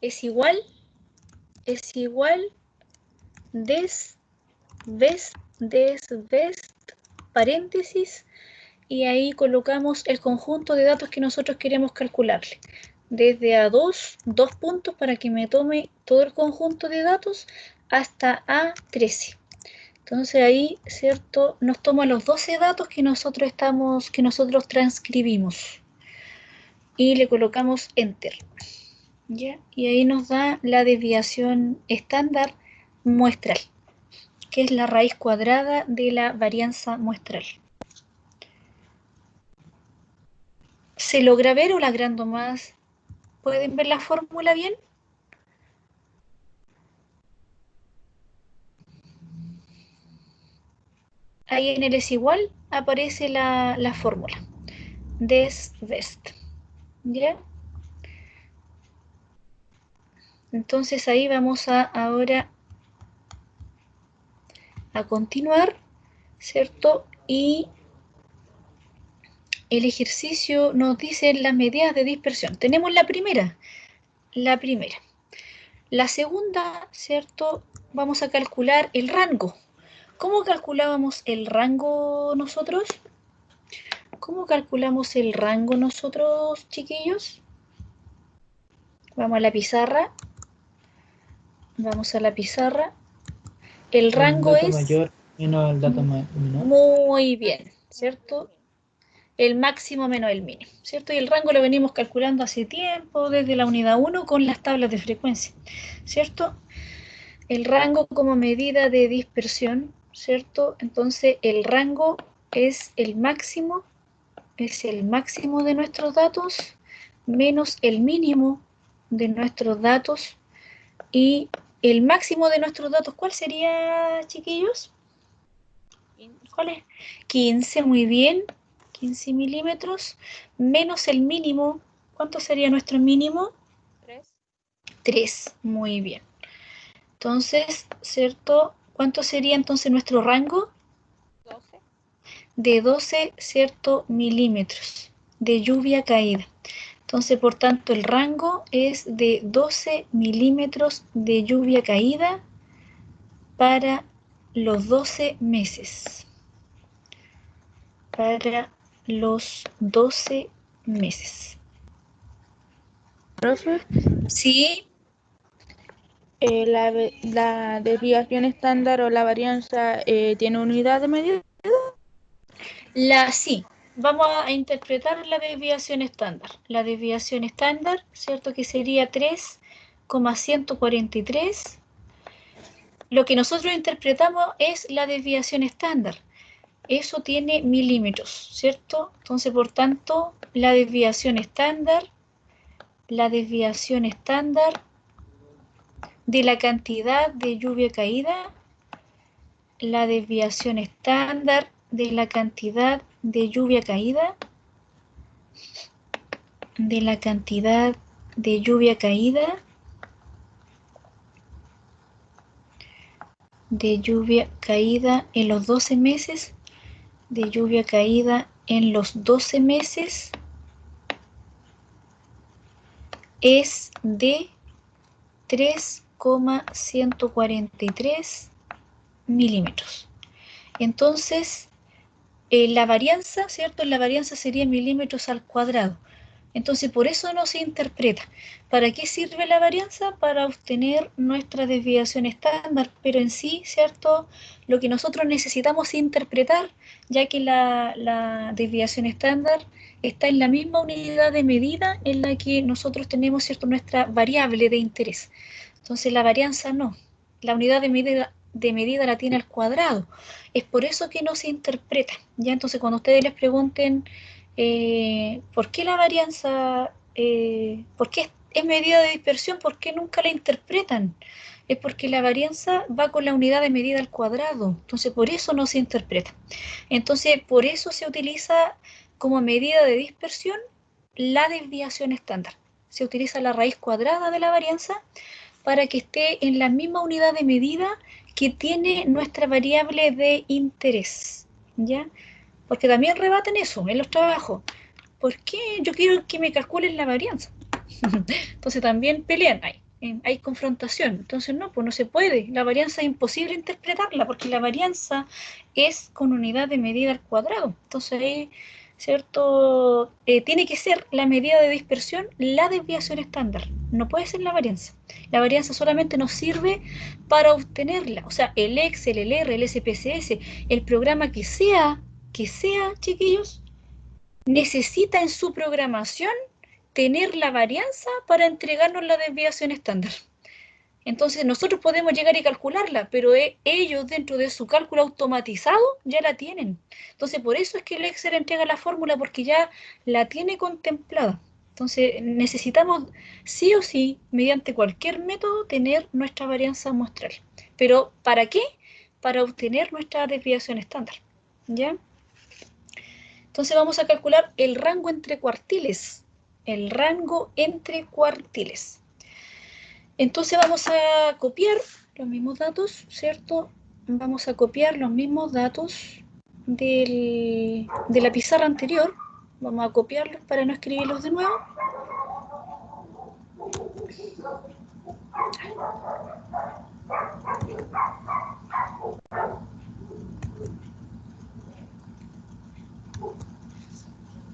Es igual, desbest, paréntesis, y ahí colocamos el conjunto de datos que nosotros queremos calcularle. Desde A2, 2 puntos para que me tome todo el conjunto de datos, hasta A13. Entonces ahí, ¿cierto?, nos toma los 12 datos que nosotros transcribimos y le colocamos Enter, ¿ya? Y ahí nos da la desviación estándar muestral, que es la raíz cuadrada de la varianza muestral. ¿Se logra ver o la agrando más? ¿Pueden ver la fórmula bien? Ahí en el es igual aparece la fórmula. Desbest. ¿Ya? Entonces ahí vamos ahora a continuar, ¿cierto? Y el ejercicio nos dice las medidas de dispersión. Tenemos la primera. La segunda, ¿cierto? Vamos a calcular el rango. ¿Cómo calculábamos el rango nosotros? ¿Cómo calculamos el rango nosotros, chiquillos? Vamos a la pizarra. El rango dato es... mayor menos el dato menor. Muy bien, ¿cierto? El máximo menos el mínimo, ¿cierto? Y el rango lo venimos calculando hace tiempo, desde la unidad 1 con las tablas de frecuencia, ¿cierto? El rango como medida de dispersión, ¿cierto? Entonces el rango es el máximo de nuestros datos menos el mínimo de nuestros datos y el máximo de nuestros datos, ¿cuál sería, chiquillos? ¿Cuál es? 15, muy bien. 15 milímetros menos el mínimo. ¿Cuánto sería nuestro mínimo? 3. 3, muy bien. Entonces, ¿cierto? ¿Cuánto sería entonces nuestro rango? 12. De 12, ¿cierto? Milímetros de lluvia caída. Entonces, por tanto, el rango es de 12 milímetros de lluvia caída para los 12 meses. Para los 12 meses. Profe, Sí, la desviación estándar o la varianza tiene unidad de medida. sí. Vamos a interpretar la desviación estándar. La desviación estándar, ¿cierto? Que sería 3,143. Lo que nosotros interpretamos es la desviación estándar. Eso tiene milímetros, ¿cierto? Entonces, por tanto, la desviación estándar de la cantidad de lluvia caída, la desviación estándar de la cantidad de lluvia caída, de la cantidad de lluvia caída, de lluvia caída en los 12 meses, de lluvia caída en los 12 meses, es de 3,143 milímetros. Entonces, la varianza, ¿cierto? La varianza sería milímetros al cuadrado. Entonces, por eso no se interpreta. ¿Para qué sirve la varianza? Para obtener nuestra desviación estándar, pero en sí, ¿cierto? Lo que nosotros necesitamos interpretar, ya que la desviación estándar está en la misma unidad de medida en la que nosotros tenemos, ¿cierto? Nuestra variable de interés. Entonces, la varianza no. La unidad de medida la tiene al cuadrado. Es por eso que no se interpreta. ¿Ya? Entonces, cuando ustedes les pregunten ¿por qué la varianza, por qué es medida de dispersión, por qué nunca la interpretan? Es porque la varianza va con la unidad de medida al cuadrado, entonces por eso no se interpreta. Entonces, por eso se utiliza como medida de dispersión la desviación estándar. Se utiliza la raíz cuadrada de la varianza para que esté en la misma unidad de medida que tiene nuestra variable de interés, ¿ya? Porque también rebaten eso en los trabajos. ¿Por qué yo quiero que me calculen la varianza? Entonces también pelean, hay confrontación. Entonces no, pues no se puede. La varianza es imposible interpretarla porque la varianza es con unidad de medida al cuadrado. Entonces ahí, ¿cierto? Tiene que ser la medida de dispersión la desviación estándar. No puede ser la varianza. La varianza solamente nos sirve para obtenerla. O sea, el Excel, el R, el SPSS, el programa que sea, chiquillos, necesita en su programación tener la varianza para entregarnos la desviación estándar. Entonces nosotros podemos llegar y calcularla, pero ellos dentro de su cálculo automatizado ya la tienen. Entonces por eso es que el Excel entrega la fórmula, porque ya la tiene contemplada. Entonces necesitamos sí o sí, mediante cualquier método, tener nuestra varianza muestral. ¿Pero para qué? Para obtener nuestra desviación estándar. ¿Ya? Entonces vamos a calcular el rango entre cuartiles. El rango entre cuartiles. Entonces vamos a copiar los mismos datos, ¿cierto? Vamos a copiar los mismos datos de la pizarra anterior. Vamos a copiarlos para no escribirlos de nuevo.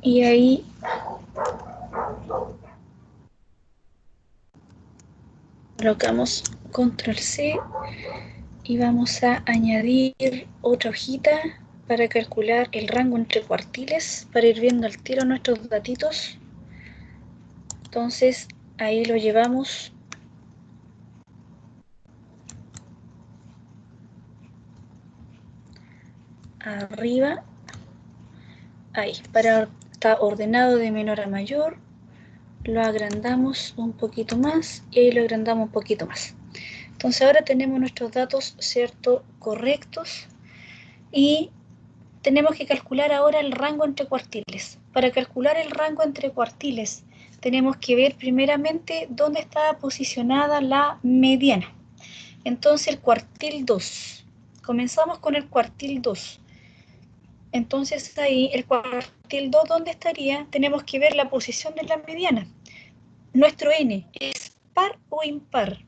Y ahí colocamos control C y vamos a añadir otra hojita para calcular el rango entre cuartiles, para ir viendo al tiro nuestros datitos. Entonces ahí lo llevamos arriba, ahí, está ordenado de menor a mayor, lo agrandamos un poquito más y ahí lo agrandamos un poquito más. Entonces ahora tenemos nuestros datos, ¿cierto?, correctos y tenemos que calcular ahora el rango entre cuartiles. Para calcular el rango entre cuartiles tenemos que ver primeramente dónde está posicionada la mediana. Entonces el cuartil 2. Comenzamos con el cuartil 2. Entonces ahí el cuartil 2, ¿dónde estaría? Tenemos que ver la posición de la mediana. Nuestro n, ¿es par o impar?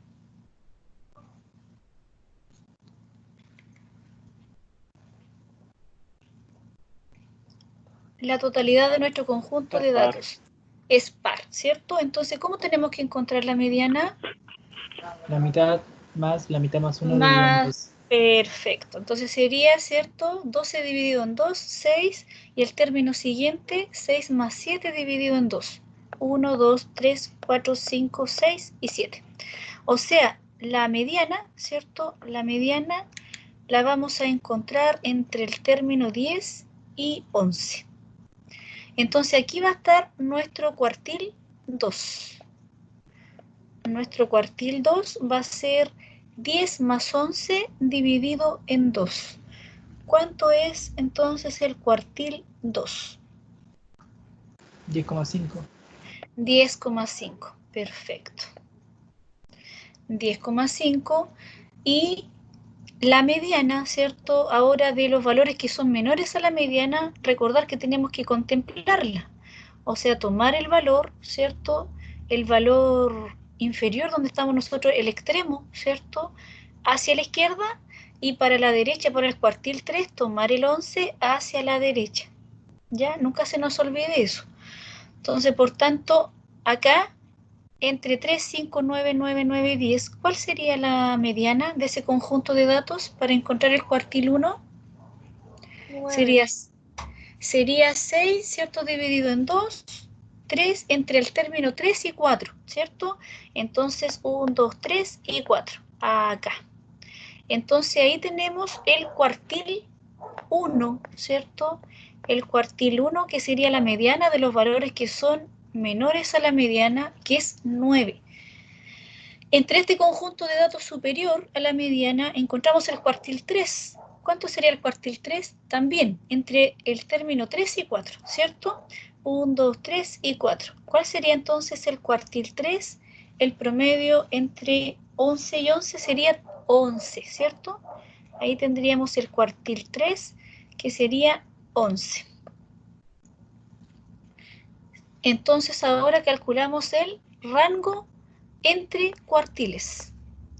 La totalidad de nuestro conjunto de Par. datos es par, ¿cierto? Entonces, ¿cómo tenemos que encontrar la mediana? La mitad más 1 dividido en Más, 2. perfecto. Entonces sería, ¿cierto? 12 dividido en 2, 6. Y el término siguiente, 6 más 7 dividido en 2. 1, 2, 3, 4, 5, 6 y 7. O sea, la mediana, ¿cierto? La mediana la vamos a encontrar entre el término 10 y 11. Entonces aquí va a estar nuestro cuartil 2. Nuestro cuartil 2 va a ser 10 más 11 dividido en 2. ¿Cuánto es entonces el cuartil 2? 10,5. 10,5. Perfecto. 10,5 y la mediana, ¿cierto? Ahora de los valores que son menores a la mediana, recordar que tenemos que contemplarla. O sea, tomar el valor, ¿cierto? El valor inferior donde estamos nosotros, el extremo, ¿cierto? Hacia la izquierda y para la derecha, por el cuartil 3, tomar el 11 hacia la derecha. ¿Ya? Nunca se nos olvide eso. Entonces, por tanto, acá, entre 3, 5, 9, 9, 9, 10, ¿cuál sería la mediana de ese conjunto de datos para encontrar el cuartil 1? 9. Sería 6, ¿cierto? Dividido en 2, 3 entre el término 3 y 4, ¿cierto? Entonces 1, 2, 3 y 4, acá. Entonces ahí tenemos el cuartil 1, ¿cierto? El cuartil 1 que sería la mediana de los valores que son menores a la mediana, que es 9. Entre este conjunto de datos superior a la mediana encontramos el cuartil 3. ¿Cuánto sería el cuartil 3? También entre el término 3 y 4, ¿cierto? 1, 2, 3 y 4. ¿Cuál sería entonces el cuartil 3? El promedio entre 11 y 11 sería 11, ¿cierto? Ahí tendríamos el cuartil 3, que sería 11. Entonces ahora calculamos el rango entre cuartiles.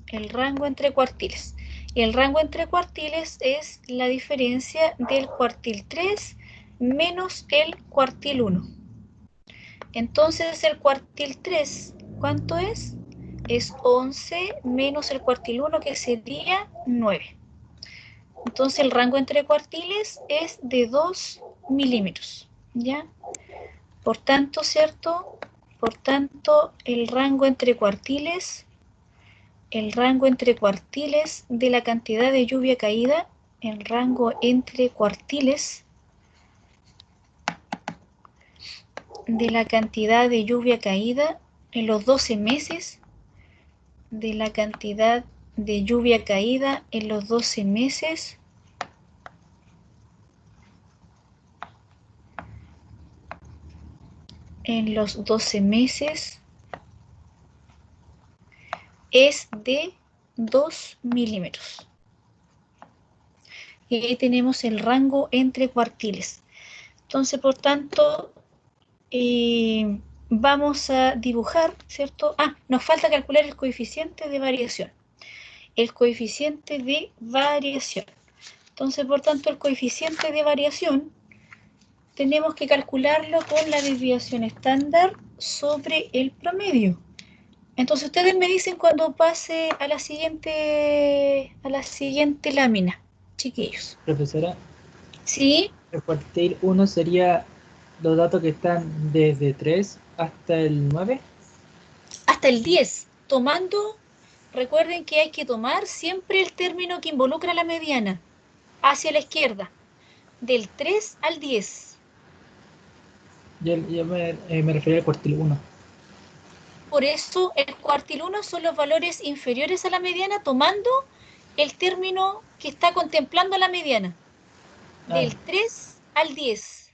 El rango entre cuartiles. Y el rango entre cuartiles es la diferencia del cuartil 3 menos el cuartil 1. Entonces el cuartil 3, ¿cuánto es? Es 11 menos el cuartil 1, que sería 9. Entonces el rango entre cuartiles es de 2 milímetros, ¿ya? Por tanto, ¿cierto? Por tanto, el rango entre cuartiles de la cantidad de lluvia caída, el rango entre cuartiles de la cantidad de lluvia caída en los 12 meses, de la cantidad de lluvia caída en los 12 meses, es de 2 milímetros. Y ahí tenemos el rango entre cuartiles. Entonces, por tanto, vamos a dibujar, ¿cierto? Nos falta calcular el coeficiente de variación. El coeficiente de variación. Entonces, por tanto, el coeficiente de variación tenemos que calcularlo con la desviación estándar sobre el promedio. Entonces, ustedes me dicen cuando pase a la siguiente lámina, chiquillos. Profesora, ¿Sí? el cuartil 1 sería los datos que están desde 3 hasta el 9. Hasta el 10, tomando, recuerden que hay que tomar siempre el término que involucra la mediana, hacia la izquierda, del 3 al 10. Yo me refería al cuartil 1. por eso el cuartil 1 son los valores inferiores a la mediana, tomando el término que está contemplando la mediana, del 3 al 10.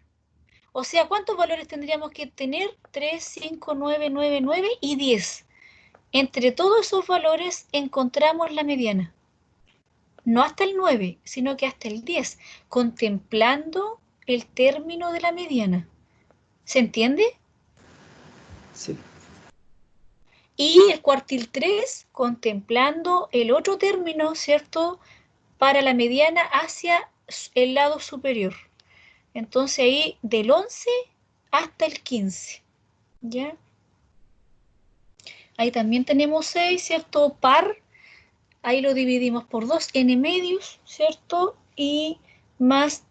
O sea, ¿cuántos valores tendríamos que tener? 3, 5, 9, 9, 9 y 10. Entre todos esos valores encontramos la mediana. No hasta el 9, sino que hasta el 10, contemplando el término de la mediana. ¿Se entiende? Sí. Y el cuartil 3, contemplando el otro término, ¿cierto? Para la mediana hacia el lado superior. Entonces ahí del 11 hasta el 15. ¿Ya? Ahí también tenemos 6, ¿cierto? Par. Ahí lo dividimos por 2, n medios, ¿cierto? Y más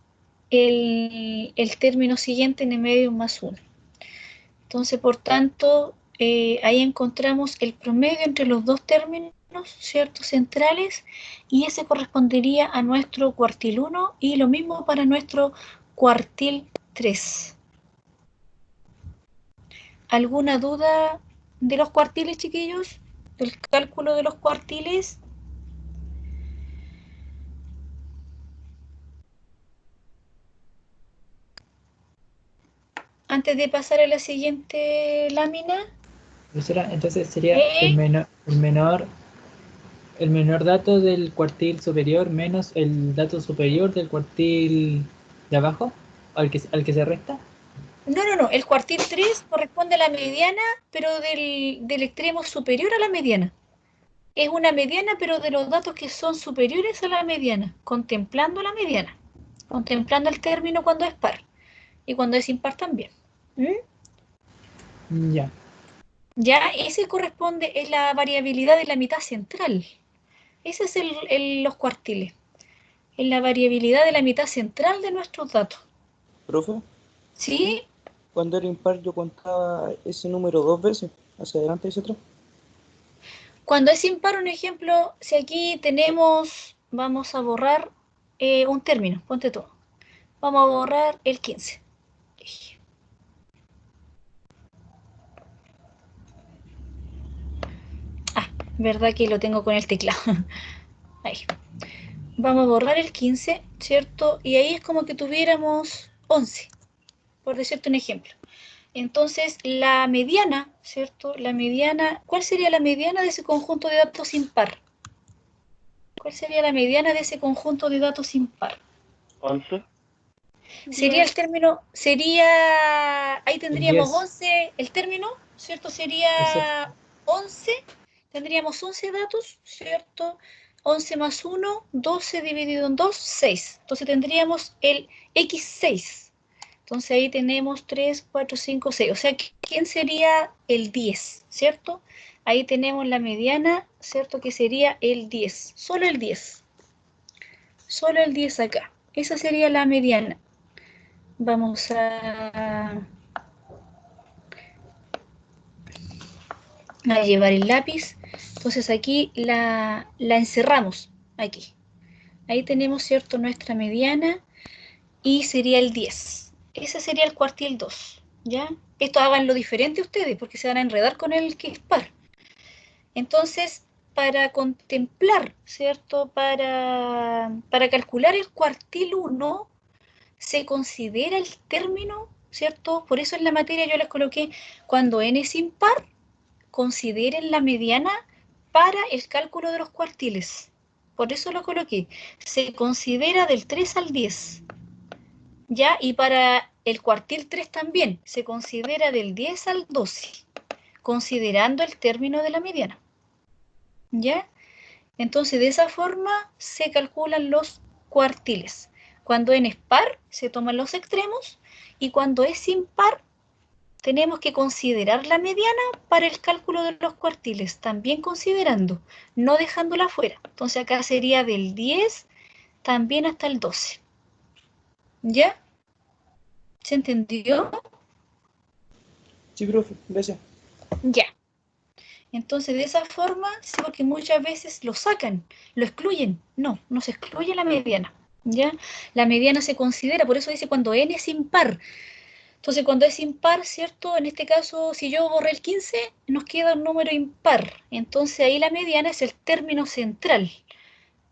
el término siguiente, n medios más 1. Entonces, por tanto, ahí encontramos el promedio entre los dos términos, ¿cierto? Centrales, y ese correspondería a nuestro cuartil 1 y lo mismo para nuestro cuartil 3. ¿Alguna duda de los cuartiles, chiquillos? ¿Del cálculo de los cuartiles? Antes de pasar a la siguiente lámina. Profesora, entonces sería el menor dato del cuartil superior menos el dato superior del cuartil de abajo, al que se resta. No. El cuartil 3 corresponde a la mediana, pero del extremo superior a la mediana. Es una mediana, pero de los datos que son superiores a la mediana, contemplando la mediana, contemplando el término cuando es par y cuando es impar también. Ya. Ya, ese corresponde, es la variabilidad de la mitad central. Ese es los cuartiles. Es la variabilidad de la mitad central de nuestros datos. Profe, ¿Sí? cuando era impar yo contaba ese número 2 veces, hacia adelante y hacia atrás. Cuando es impar, un ejemplo, si aquí tenemos, vamos a borrar un término, ponte tú. Vamos a borrar el 15. ¿Verdad que lo tengo con el teclado? Ahí. Vamos a borrar el 15, ¿cierto? Y ahí es como que tuviéramos 11, por decirte un ejemplo. Entonces, la mediana, ¿cierto? La mediana, ¿cuál sería la mediana de ese conjunto de datos impar? ¿Cuál sería la mediana de ese conjunto de datos impar? 11. Sería el término, ahí tendríamos 10. 11, el término, ¿cierto? Sería 11, tendríamos 11 datos, ¿cierto? 11 más 1, 12 dividido en 2, 6. Entonces tendríamos el X6. Entonces ahí tenemos 3, 4, 5, 6. O sea, ¿quién sería el 10? ¿Cierto? Ahí tenemos la mediana, ¿cierto? Que sería el 10. Solo el 10. Solo el 10 acá. Esa sería la mediana. Vamos a llevar el lápiz. Entonces aquí la encerramos. Aquí. Ahí tenemos, ¿cierto? Nuestra mediana. Y sería el 10. Ese sería el cuartil 2. ¿Ya? Esto háganlo diferente ustedes porque se van a enredar con el que es par. Entonces, para contemplar, ¿cierto? Para calcular el cuartil 1, se considera el término, ¿cierto? Por eso en la materia yo les coloqué, cuando n es impar, consideren la mediana para el cálculo de los cuartiles. Por eso lo coloqué. Se considera del 3 al 10. ¿Ya? Y para el cuartil 3 también, se considera del 10 al 12, considerando el término de la mediana. ¿Ya? Entonces, de esa forma se calculan los cuartiles. Cuando n es par, se toman los extremos, y cuando es impar, tenemos que considerar la mediana para el cálculo de los cuartiles, también considerando, no dejándola fuera. Entonces, acá sería del 10 también hasta el 12. ¿Ya? ¿Se entendió? Sí, profe, gracias. Ya. Entonces, de esa forma, sí, porque muchas veces lo sacan, lo excluyen. No se excluye la mediana. ¿Ya? La mediana se considera, por eso dice cuando n es impar, Entonces, cuando es impar, ¿cierto? En este caso, si yo borré el 15, nos queda un número impar. Entonces, ahí la mediana es el término central,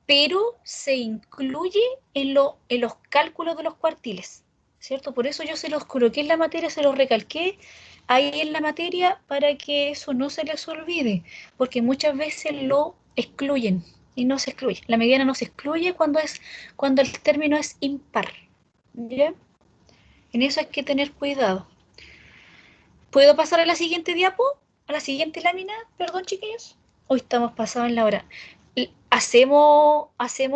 pero se incluye en los cálculos de los cuartiles, ¿cierto? Por eso yo se los coloqué en la materia, se los recalqué ahí en la materia para que eso no se les olvide, porque muchas veces lo excluyen y no se excluye. La mediana no se excluye cuando el término es impar, ¿ya? En eso hay que tener cuidado. ¿Puedo pasar a la siguiente diapo? ¿A la siguiente lámina? Perdón, chiquillos. Hoy estamos pasados en la hora. ¿Hacemos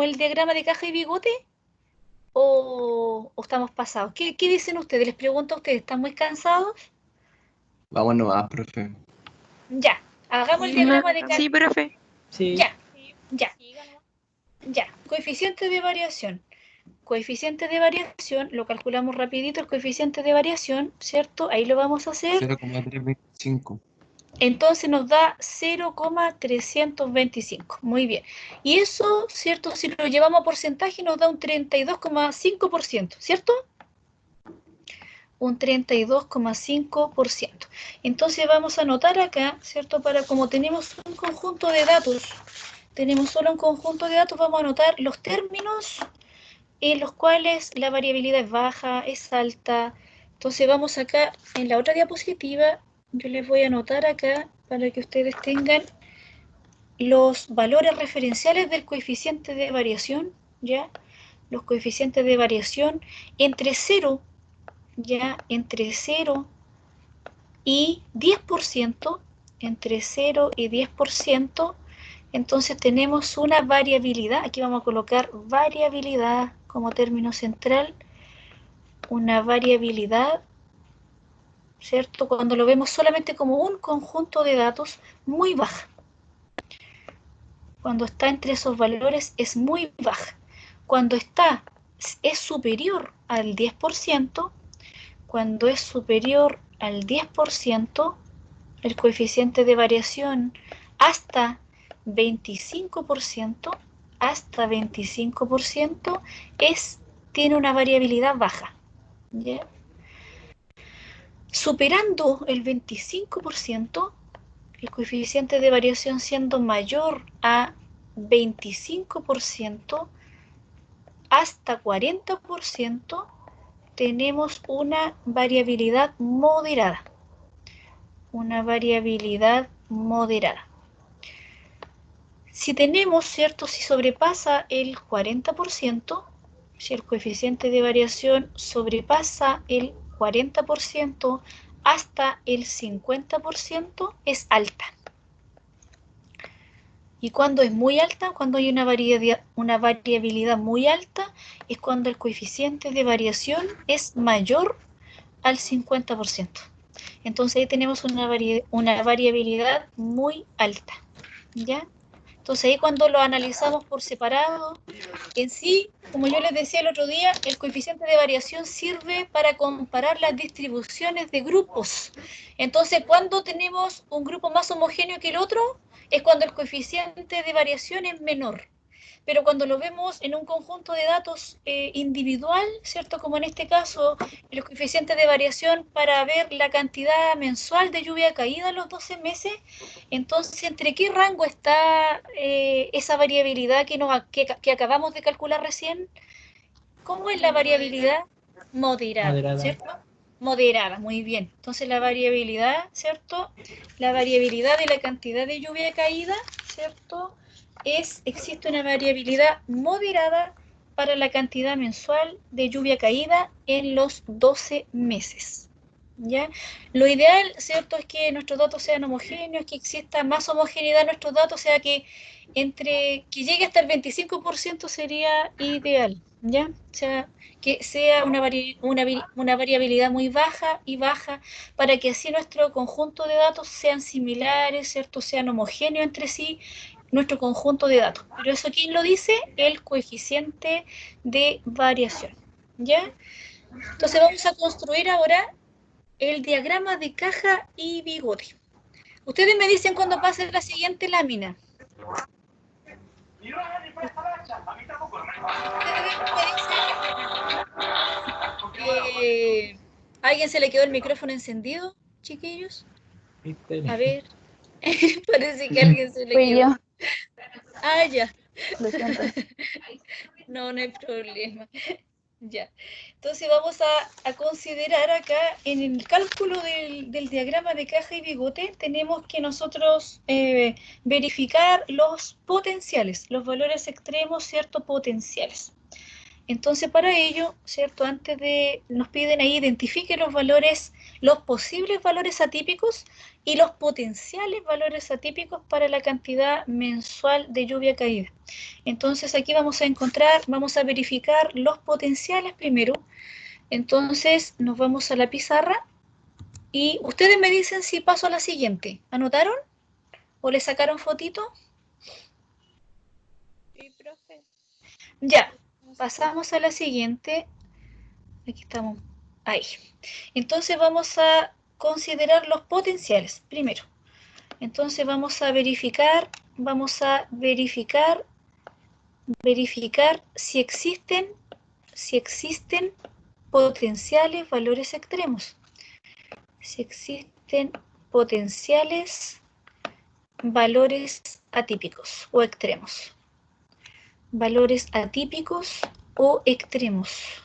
el diagrama de caja y bigote? ¿O estamos pasados? ¿Qué dicen ustedes? Les pregunto a ustedes, ¿están muy cansados? Vamos nomás, profe. Ya, hagamos el diagrama de caja. Sí, profe. Sí. Ya, ya. Coeficiente de variación. Coeficiente de variación, lo calculamos rapidito, el coeficiente de variación, ¿cierto? Ahí lo vamos a hacer. 0,325. Entonces nos da 0,325. Muy bien. Y eso, ¿cierto? Si lo llevamos a porcentaje nos da un 32,5%, ¿cierto? Un 32,5%. Entonces vamos a anotar acá, ¿cierto? Para como tenemos un conjunto de datos, tenemos solo un conjunto de datos, vamos a anotar los términos en los cuales la variabilidad es baja, es alta. Entonces vamos acá en la otra diapositiva, yo les voy a anotar acá para que ustedes tengan los valores referenciales del coeficiente de variación, ¿ya? Los coeficientes de variación entre 0, ¿ya? Entre 0 y 10%, entre 0 y 10%, entonces tenemos una variabilidad, aquí vamos a colocar variabilidad como término central, una variabilidad, ¿cierto? Cuando lo vemos solamente como un conjunto de datos muy baja. Cuando está entre esos valores es muy baja. Cuando es superior al 10%, cuando es superior al 10%, el coeficiente de variación hasta 25%, tiene una variabilidad baja, ¿ya? Superando el 25%, el coeficiente de variación siendo mayor a 25%, hasta 40%, tenemos una variabilidad moderada. Una variabilidad moderada. Si tenemos, ¿cierto? Si sobrepasa el 40%, si el coeficiente de variación sobrepasa el 40% hasta el 50%, es alta. Y cuando es muy alta, cuando hay una variabilidad muy alta, es cuando el coeficiente de variación es mayor al 50%. Entonces ahí tenemos una variabilidad muy alta, ¿ya? Entonces ahí cuando lo analizamos por separado, en sí, como yo les decía el otro día, el coeficiente de variación sirve para comparar las distribuciones de grupos. Entonces, cuando tenemos un grupo más homogéneo que el otro, es cuando el coeficiente de variación es menor. Pero cuando lo vemos en un conjunto de datos individual, ¿cierto? Como en este caso, el coeficiente de variación para ver la cantidad mensual de lluvia caída en los 12 meses, entonces, ¿entre qué rango está esa variabilidad que acabamos de calcular recién? ¿Cómo es la variabilidad? Moderada, ¿cierto? Moderada, muy bien. Entonces, la variabilidad, ¿cierto? La variabilidad de la cantidad de lluvia caída, ¿cierto? Existe una variabilidad moderada para la cantidad mensual de lluvia caída en los 12 meses. ¿Ya? Lo ideal, ¿cierto?, es que nuestros datos sean homogéneos, que exista más homogeneidad en nuestros datos, o sea que que llegue hasta el 25% sería ideal, ¿ya? O sea, que sea una variabilidad muy baja y baja para que así nuestro conjunto de datos sean similares, ¿cierto? Sean homogéneos entre sí, nuestro conjunto de datos. Pero eso, ¿quién lo dice? El coeficiente de variación, ¿ya? Entonces vamos a construir ahora el diagrama de caja y bigote. Ustedes me dicen cuando pase la siguiente lámina. Ustedes me dicen ¿A alguien se le quedó el micrófono encendido, chiquillos? ¿Viste? A ver. Parece que a alguien se le Fui quedó. yo, Ah, ya. lo siento. No, no hay problema. Ya. Entonces vamos a considerar acá en el cálculo del diagrama de caja y bigote, tenemos que nosotros verificar los potenciales, los valores extremos, ¿cierto? Potenciales. Entonces para ello, ¿cierto? Antes de, nos piden ahí, identifique los valores, los posibles valores atípicos y los potenciales valores atípicos para la cantidad mensual de lluvia caída. Entonces aquí vamos a encontrar, vamos a verificar los potenciales primero. Entonces nos vamos a la pizarra y ustedes me dicen si paso a la siguiente. ¿Anotaron? ¿O le sacaron fotito? Sí, profe. Ya, pasamos a la siguiente. Aquí estamos. Ahí. Entonces vamos a considerar los potenciales primero. Entonces vamos a verificar si existen potenciales valores extremos. Si existen potenciales valores atípicos o extremos. Valores atípicos o extremos.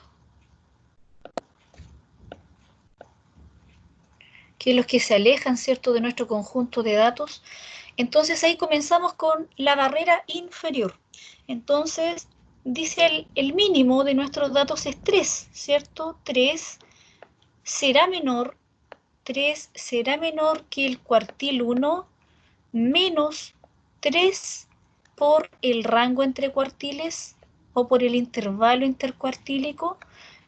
Que los que se alejan, ¿cierto?, de nuestro conjunto de datos. Entonces ahí comenzamos con la barrera inferior. Entonces dice el mínimo de nuestros datos es 3, ¿cierto? 3 será menor que el cuartil 1 menos 3 por el rango entre cuartiles o por el intervalo intercuartílico.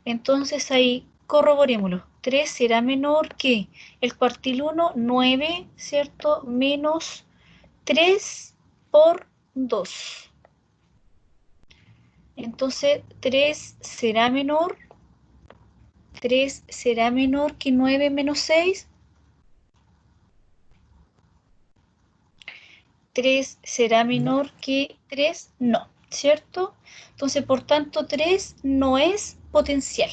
Entonces ahí corroborémoslo. 3 será menor que el cuartil 1, 9, ¿cierto? Menos 3 por 2. Entonces 3 será menor que 9 menos 6. 3 será menor que 3, no, ¿cierto? Entonces, por tanto, 3 no es potencial.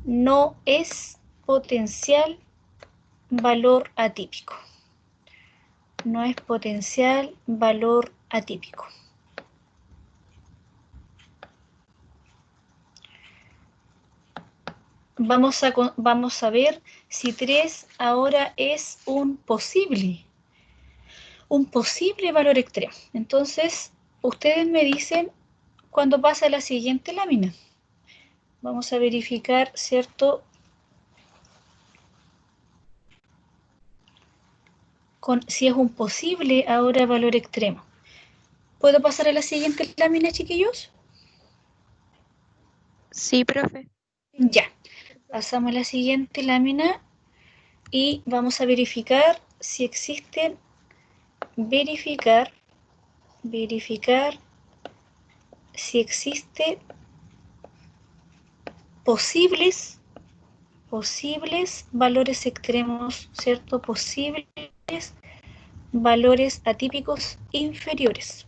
No es potencial valor atípico. No es potencial valor atípico. Vamos a ver si 3 ahora es un posible valor extremo. Entonces, ustedes me dicen cuando pasa a la siguiente lámina. Vamos a verificar, ¿cierto? Si es un posible ahora valor extremo. ¿Puedo pasar a la siguiente lámina, chiquillos? Sí, profe. Ya. Pasamos a la siguiente lámina y vamos a verificar si existen, verificar si existen posibles valores extremos, ¿cierto? Posibles valores atípicos inferiores.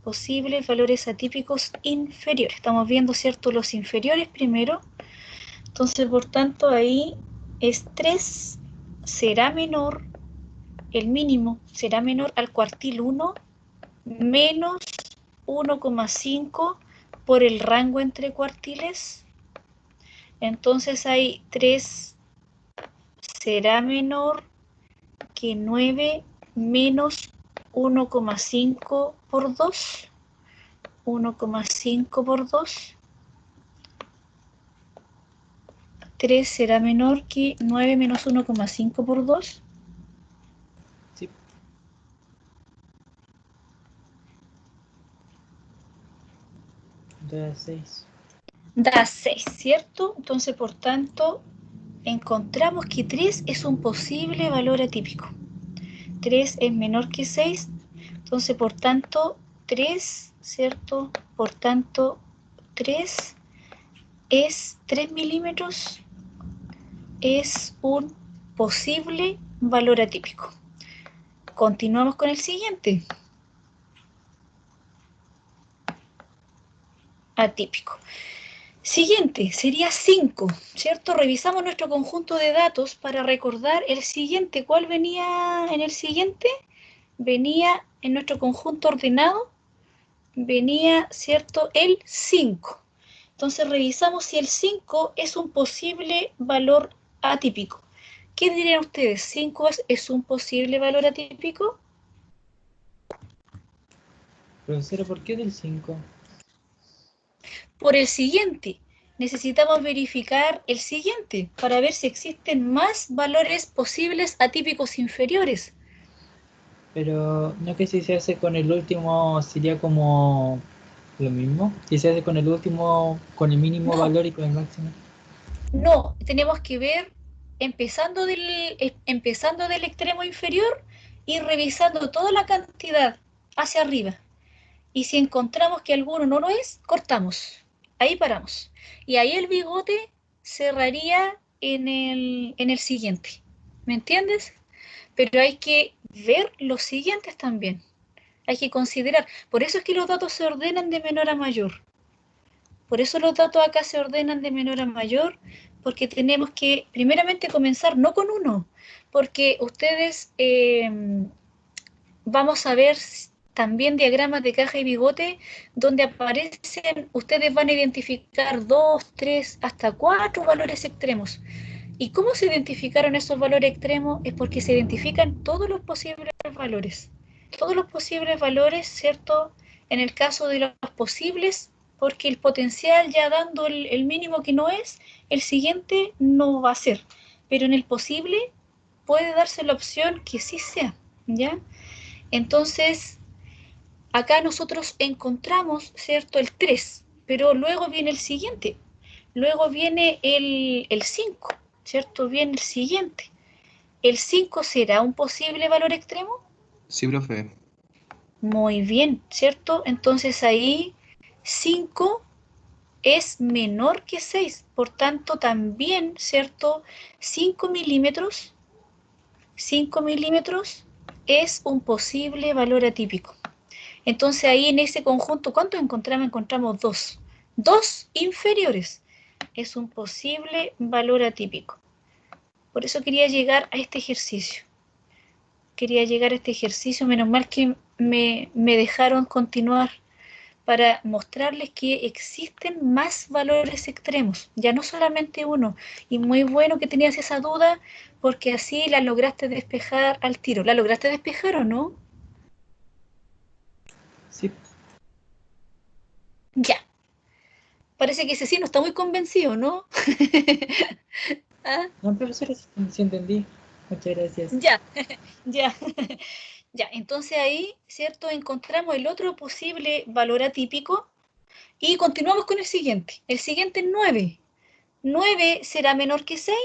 Posibles valores atípicos inferiores. Estamos viendo, ¿cierto?, los inferiores primero. Entonces, por tanto, ahí es 3 será menor, el mínimo será menor al cuartil 1 menos 1,5 por el rango entre cuartiles. Entonces ahí 3 será menor que 9 menos 1,5 por 2. 1,5 por 2. 3 será menor que 9 menos 1,5 por 2. Sí. Da 6. Da 6, ¿cierto? Entonces, por tanto, encontramos que 3 es un posible valor atípico. 3 es menor que 6, entonces, por tanto, 3, ¿cierto? Por tanto, 3 es 3 milímetros, es un posible valor atípico. Continuamos con el siguiente. Atípico. Siguiente, sería 5, ¿cierto? Revisamos nuestro conjunto de datos para recordar el siguiente. ¿Cuál venía en el siguiente? Venía en nuestro conjunto ordenado, venía, ¿cierto? El 5. Entonces revisamos si el 5 es un posible valor atípico. ¿Qué dirían ustedes? ¿5 es un posible valor atípico? Profesora, ¿por qué del 5? Por el siguiente. Necesitamos verificar el siguiente para ver si existen más valores posibles atípicos inferiores. Pero no que si se hace con el último sería como lo mismo. Si se hace con el último, con el mínimo No, valor y con el máximo. no, tenemos que ver empezando del extremo inferior y revisando toda la cantidad hacia arriba. Y si encontramos que alguno no lo es, cortamos. Ahí paramos. Y ahí el bigote cerraría en el siguiente. ¿Me entiendes? Pero hay que ver los siguientes también. Hay que considerar. Por eso es que los datos se ordenan de menor a mayor. Por eso los datos acá se ordenan de menor a mayor, porque tenemos que primeramente comenzar no con uno, porque ustedes vamos a ver también diagramas de caja y bigote donde aparecen, ustedes van a identificar 2, 3, hasta 4 valores extremos. ¿Y cómo se identificaron esos valores extremos? Es porque se identifican todos los posibles valores. Todos los posibles valores, ¿cierto? En el caso de los posibles, porque el potencial ya dando el mínimo que no es, el siguiente no va a ser. Pero en el posible puede darse la opción que sí sea, ¿ya? Entonces, acá nosotros encontramos, ¿cierto? El 3, pero luego viene el siguiente. Luego viene el 5, ¿cierto? Viene el siguiente. ¿El 5 será un posible valor extremo? Sí, profe. Muy bien, ¿cierto? Entonces ahí 5 es menor que 6, por tanto también, ¿cierto? 5 milímetros es un posible valor atípico. Entonces ahí en ese conjunto, ¿cuánto encontramos? Encontramos 2. 2 inferiores. Es un posible valor atípico. Por eso quería llegar a este ejercicio. Menos mal que me dejaron continuar para mostrarles que existen más valores extremos, ya no solamente uno. Y muy bueno que tenías esa duda, porque así la lograste despejar al tiro. ¿La lograste despejar o no? Sí. Ya. Parece que ese sí no está muy convencido, ¿no? ¿Ah? No, profesora, sí entendí. Muchas gracias. Ya, ya. Ya, entonces ahí, ¿cierto? Encontramos el otro posible valor atípico y continuamos con el siguiente. El siguiente es 9. ¿9 será menor que 6?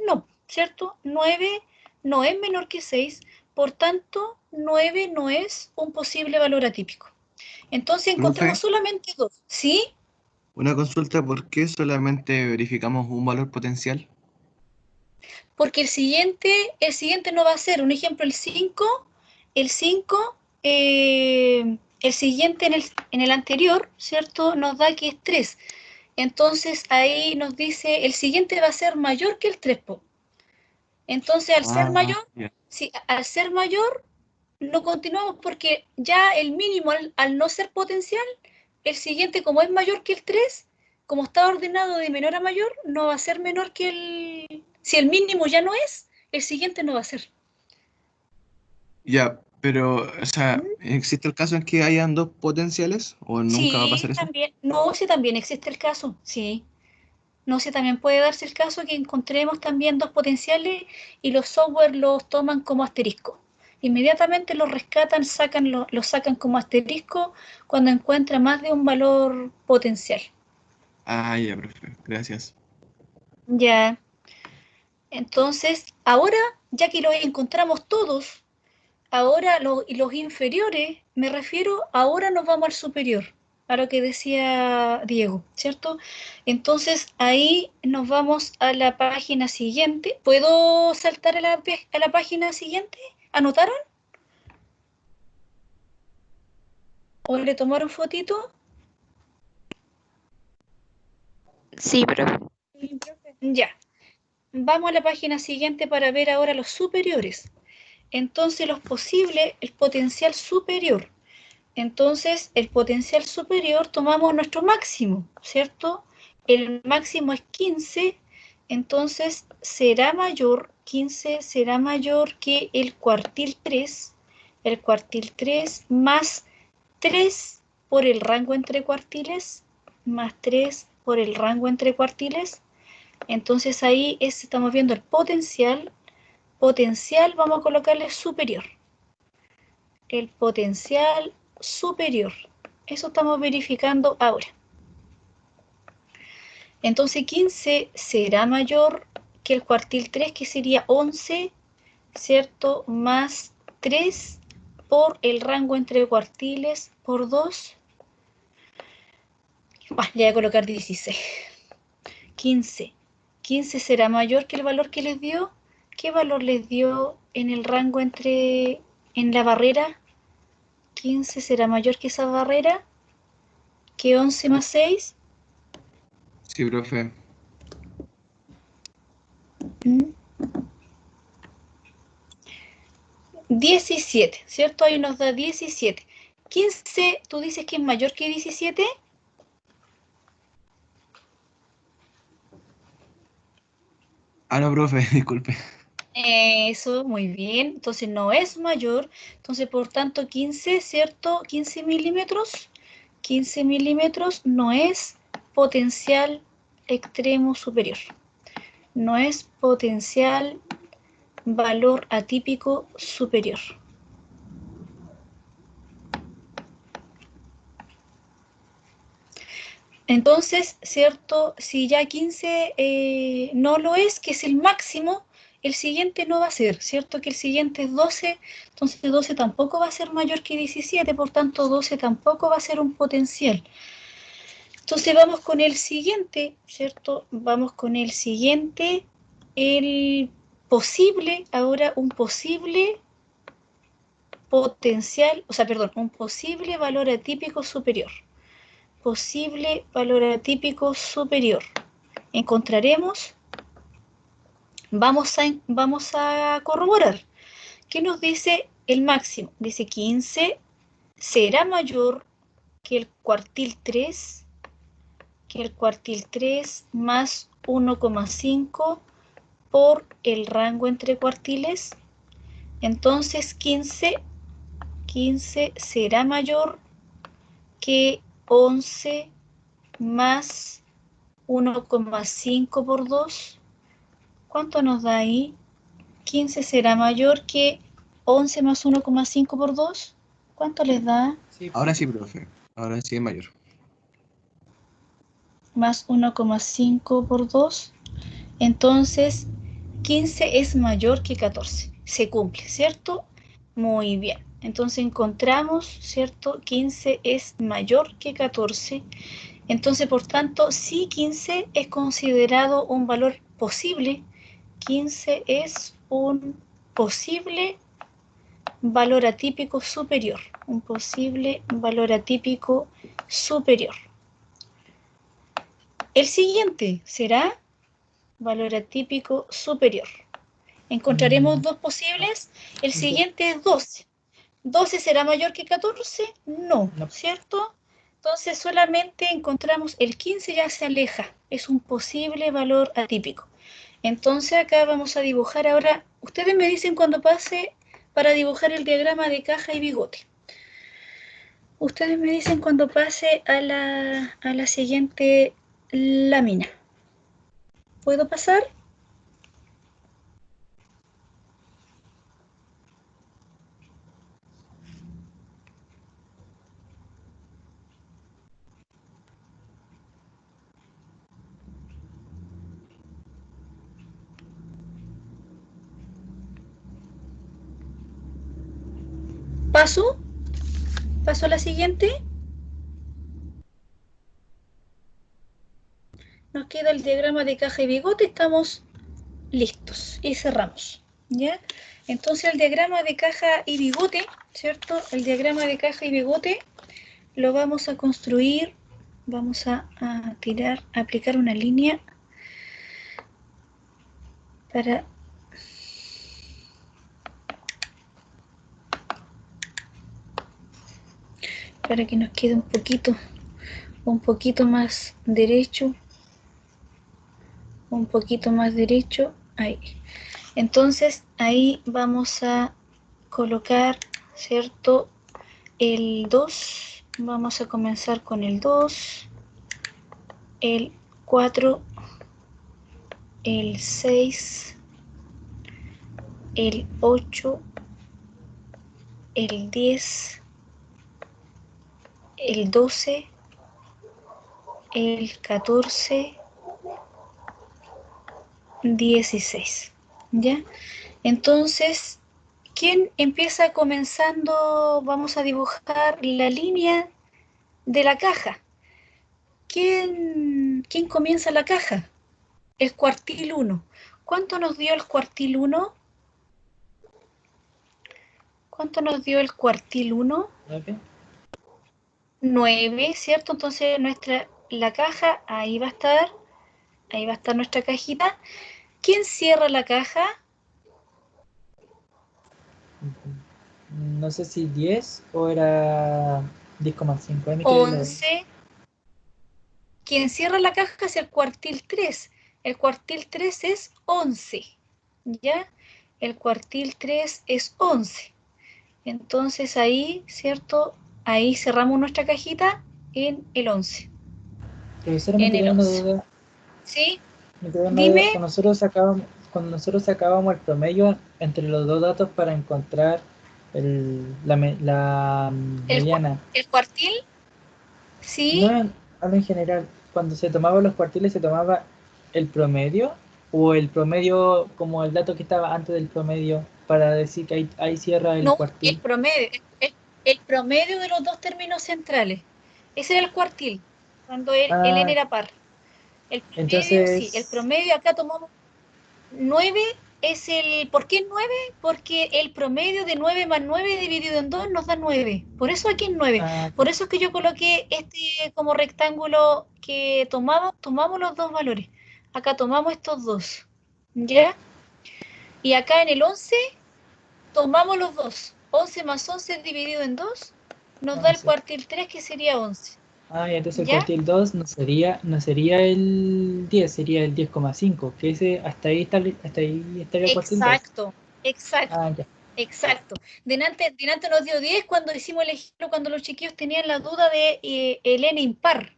No, ¿cierto? 9 no es menor que 6, por tanto, 9 no es un posible valor atípico. Entonces encontramos Profe, solamente 2, ¿sí? una consulta, ¿por qué solamente verificamos un valor potencial? Porque el siguiente no va a ser, un ejemplo, el 5, el siguiente en el anterior, ¿cierto? Nos da que es 3. Entonces ahí nos dice, el siguiente va a ser mayor que el 3, po. Entonces al ser Ah, mayor, ya. si al ser mayor, no continuamos porque ya el mínimo, al no ser potencial, el siguiente como es mayor que el 3, como está ordenado de menor a mayor, no va a ser menor que el... Si el mínimo ya no es, el siguiente no va a ser. Ya, pero, o sea, ¿Mm? ¿existe el caso en que hayan dos potenciales o nunca va a pasar Sí, eso? también. No, sí, también existe el caso, sí. No sé, también puede darse el caso que encontremos también dos potenciales y los software los toman como asterisco. Inmediatamente los rescatan, los sacan como asterisco cuando encuentran más de un valor potencial. Ah, ya, profe, gracias. Ya, entonces, ahora, ya que los encontramos todos, ahora los inferiores, me refiero, ahora nos vamos al superior, a lo que decía Diego, ¿cierto? Entonces ahí nos vamos a la página siguiente. ¿Puedo saltar a la página siguiente? ¿Anotaron? ¿O le tomaron fotito? Sí, profe. Ya. Vamos a la página siguiente para ver ahora los superiores. Entonces, los posibles, el potencial superior. Entonces, el potencial superior tomamos nuestro máximo, ¿cierto? El máximo es 15, entonces será mayor, 15 será mayor que el cuartil 3 más 3 por el rango entre cuartiles, más 3 por el rango entre cuartiles. Entonces ahí estamos viendo el potencial. Potencial, vamos a colocarle superior. El potencial superior. Eso estamos verificando ahora. Entonces 15 será mayor que el cuartil 3, que sería 11, ¿cierto? Más 3 por el rango entre cuartiles por 2. Le voy a colocar 16. 15. 15 será mayor que el valor que les dio. ¿Qué valor les dio en el rango en la barrera? 15 será mayor que esa barrera, que 11 más 6. Sí, profe. 17, ¿cierto? Ahí nos da 17. 15, ¿tú dices que es mayor que 17? No, profe, disculpe. Eso, muy bien. Entonces no es mayor. Entonces, por tanto, 15, ¿cierto? 15 milímetros. 15 milímetros no es potencial extremo superior. No es potencial valor atípico superior. Entonces, ¿cierto? Si ya 15 no lo es, que es el máximo, el siguiente no va a ser, ¿cierto? Que el siguiente es 12, entonces 12 tampoco va a ser mayor que 17, por tanto 12 tampoco va a ser un potencial. Entonces vamos con el siguiente, ¿cierto? Vamos con el siguiente, el posible, ahora un posible potencial, un posible valor atípico superior. Posible valor atípico superior. Encontraremos, vamos a corroborar. ¿Qué nos dice el máximo? Dice 15 será mayor que el cuartil 3, más 1,5 por el rango entre cuartiles. Entonces 15 será mayor que 11 más 1,5 por 2. ¿Cuánto nos da ahí? 15 será mayor que 11 más 1,5 por 2. ¿Cuánto les da? Sí, Ahora sí, profe. Ahora sí es mayor. Más 1,5 por 2. Entonces, 15 es mayor que 14. Se cumple, ¿cierto? Muy bien. Entonces encontramos, ¿cierto? 15 es mayor que 14. Entonces, por tanto, si 15 es considerado un valor posible, 15 es un posible valor atípico superior. Un posible valor atípico superior. El siguiente será valor atípico superior. Encontraremos dos posibles. El siguiente es 12. ¿12 será mayor que 14? No, No. ¿cierto? Entonces solamente encontramos el 15, ya se aleja. Es un posible valor atípico. Entonces acá vamos a dibujar ahora. Ustedes me dicen cuando pase para dibujar el diagrama de caja y bigote. Ustedes me dicen cuando pase a la siguiente lámina. ¿Puedo pasar? ¿Paso? ¿Paso a la siguiente? Nos queda el diagrama de caja y bigote, estamos listos y cerramos, ¿ya? Entonces el diagrama de caja y bigote, ¿cierto? El diagrama de caja y bigote lo vamos a construir vamos a aplicar una línea para que nos quede un poquito más derecho, ahí. Entonces ahí vamos a colocar, ¿cierto? El 2, vamos a comenzar con el 2, el 4, el 6, el 8, el 10, el 12, el 14, 16, ¿ya? Entonces, ¿quién empieza comenzando? Vamos a dibujar la línea de la caja. ¿Quién comienza la caja? El cuartil 1. ¿Cuánto nos dio el cuartil 1? ¿Cuánto nos dio el cuartil 1? 9. 9, ¿cierto? Entonces la caja, ahí va a estar nuestra cajita. ¿Quién cierra la caja? No sé si 10 o era 10,5. Ahí me quedé en la duda. 11. Quien cierra la caja es el cuartil 3. El cuartil 3 es 11, ¿ya? El cuartil 3 es 11. Entonces ahí, ¿cierto? Ahí cerramos nuestra cajita en el 11. Profesora, me En quedé el en una 11. duda. ¿Sí? Me quedé en una duda. Dime. Cuando nosotros sacábamos el promedio entre los dos datos para encontrar la ¿El mediana. cuartil? ¿Sí? No, hablo en general. Cuando se tomaban los cuartiles, ¿se tomaba el promedio o el promedio como el dato que estaba antes del promedio para decir que ahí cierra el No, cuartil? el promedio de los dos términos centrales. Ese era el cuartil, cuando el n Ah, era par. El promedio, sí, el entonces, promedio acá tomamos 9 es el... ¿Por qué 9? Porque el promedio de 9 más 9 dividido en 2 nos da 9. Por eso aquí es 9. Por eso es que yo coloqué este como rectángulo que tomamos los dos valores. Acá tomamos estos dos. ¿Ya? Y acá en el 11 tomamos los dos. 11 más 11 dividido en 2 nos da el 11. cuartil 3 que sería 11. Y entonces el ¿Ya? cuartil 2 no sería el 10, sería el 10,5, que ese hasta ahí estaría el cuartil 2. Exacto, exacto. Ya. Exacto. Delante nos dio 10 cuando hicimos el ejemplo, cuando los chiquillos tenían la duda de el n impar,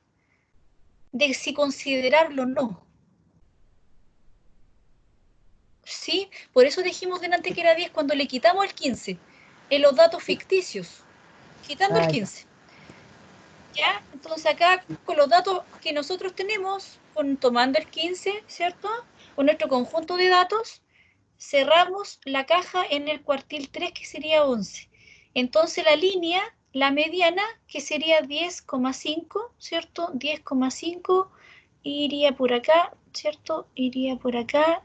de si considerarlo o no. ¿Sí? Por eso dijimos delante que era 10 cuando le quitamos el 15 en los datos ficticios, quitando el Ya. 15. ¿Ya? Entonces acá con los datos que nosotros tenemos, tomando el 15, ¿cierto? Con nuestro conjunto de datos, cerramos la caja en el cuartil 3, que sería 11. Entonces la línea, la mediana, que sería 10,5, ¿cierto? 10,5 iría por acá, ¿cierto? Iría por acá.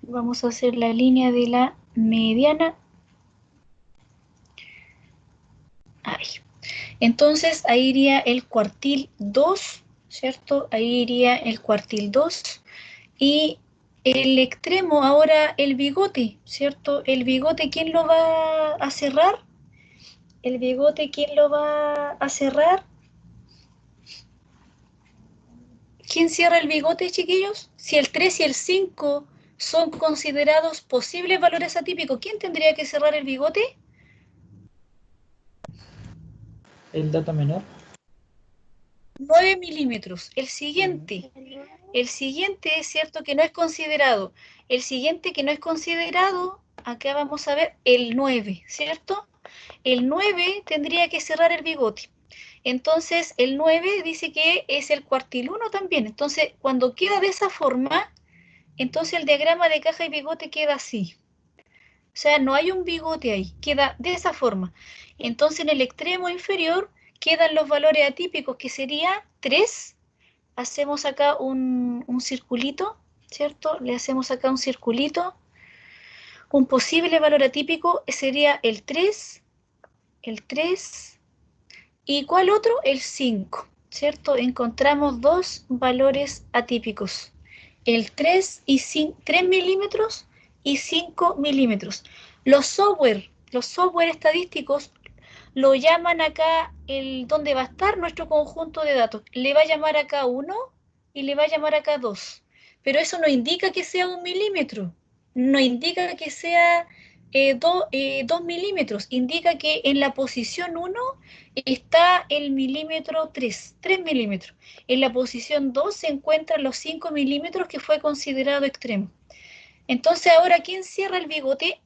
Vamos a hacer la línea de la mediana. Ahí. Entonces ahí iría el cuartil 2, ¿cierto? Ahí iría el cuartil 2. Y el extremo, ahora el bigote, ¿cierto? El bigote, ¿quién lo va a cerrar? El bigote, ¿quién lo va a cerrar? ¿Quién cierra el bigote, chiquillos? Si el 3 y el 5 son considerados posibles valores atípicos, ¿quién tendría que cerrar el bigote? El dato menor. 9 milímetros. El siguiente es cierto que no es considerado. El siguiente que no es considerado, acá vamos a ver el 9, ¿cierto? El 9 tendría que cerrar el bigote. Entonces, el 9 dice que es el cuartil 1 también. Entonces, cuando queda de esa forma, entonces el diagrama de caja y bigote queda así. O sea, no hay un bigote ahí, queda de esa forma. Entonces, en el extremo inferior quedan los valores atípicos, que sería 3. Hacemos acá un circulito, ¿cierto? Le hacemos acá un circulito. Un posible valor atípico sería el 3, ¿Y cuál otro? El 5. ¿cierto? Encontramos dos valores atípicos, el 3 milímetros y 5 milímetros. Los software estadísticos lo llaman acá donde va a estar nuestro conjunto de datos. Le va a llamar acá 1 y le va a llamar acá 2. Pero eso no indica que sea 1 milímetro, no indica que sea 2 milímetros, indica que en la posición 1 está el milímetro 3 milímetros. En la posición 2 se encuentran los 5 milímetros que fue considerado extremo. Entonces ahora, ¿quién cierra el bigote?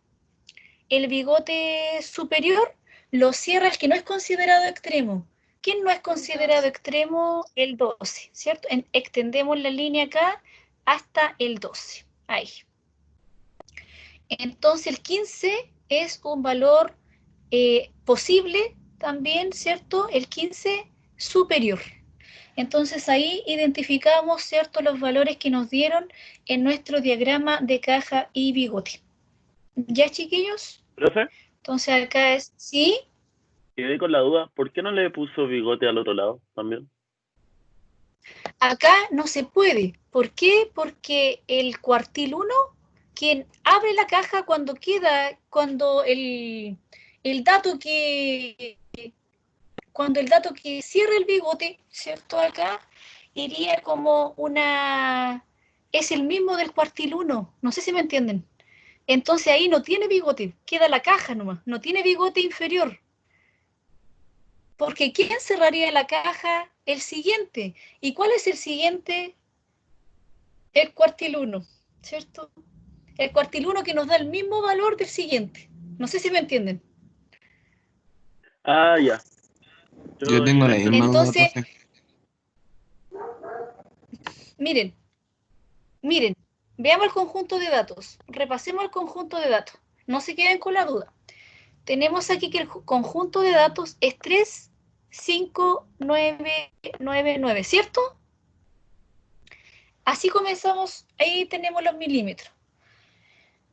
El bigote superior lo cierra el que no es considerado extremo. ¿Quién no es considerado extremo? El 12, ¿cierto? Extendemos la línea acá hasta el 12. Ahí. Entonces el 15 es un valor posible también, ¿cierto? El 15 superior. Entonces ahí identificamos, ¿cierto?, los valores que nos dieron en nuestro diagrama de caja y bigote. ¿Ya, chiquillos? ¿Profe? Entonces acá es, ¿sí? Quedé con la duda, ¿por qué no le puso bigote al otro lado también? Acá no se puede. ¿Por qué? Porque el cuartil 1, quien abre la caja cuando el dato que cierra el bigote, ¿cierto? Acá iría como es el mismo del cuartil 1. No sé si me entienden. Entonces ahí no tiene bigote, queda la caja nomás, no tiene bigote inferior. Porque ¿quién cerraría la caja? El siguiente. ¿Y cuál es el siguiente? El cuartil 1, ¿cierto? El cuartil 1 que nos da el mismo valor del siguiente. No sé si me entienden. Ah, ya. Yo tengo la misma duda, Entonces, profe. miren, veamos el conjunto de datos. Repasemos el conjunto de datos. No se queden con la duda. Tenemos aquí que el conjunto de datos es 3, 5, 9, 9, 9, ¿cierto? Así comenzamos, ahí tenemos los milímetros.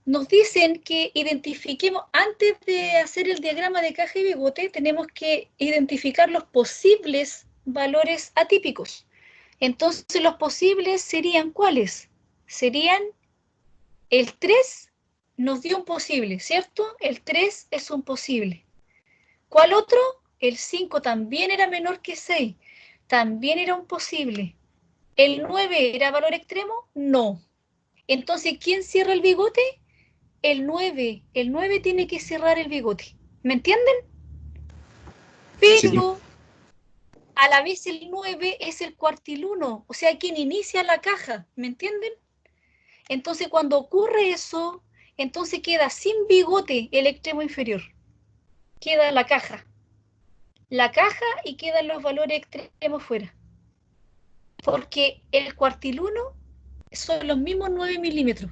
Nos dicen que identifiquemos, antes de hacer el diagrama de caja y bigote, tenemos que identificar los posibles valores atípicos. Entonces, los posibles serían, ¿cuáles? Serían el 3 nos dio un posible, ¿cierto? El 3 es un posible. ¿Cuál otro? El 5 también era menor que 6. También era un posible. ¿El 9 era valor extremo? No. Entonces, ¿quién cierra el bigote? El 9. El 9 tiene que cerrar el bigote. ¿Me entienden? Sí. Pero a la vez el 9 es el cuartil 1, o sea, quien inicia la caja. ¿Me entienden? Entonces, cuando ocurre eso, entonces queda sin bigote el extremo inferior. Queda la caja. La caja y quedan los valores extremos fuera. Porque el cuartil 1 son los mismos 9 milímetros.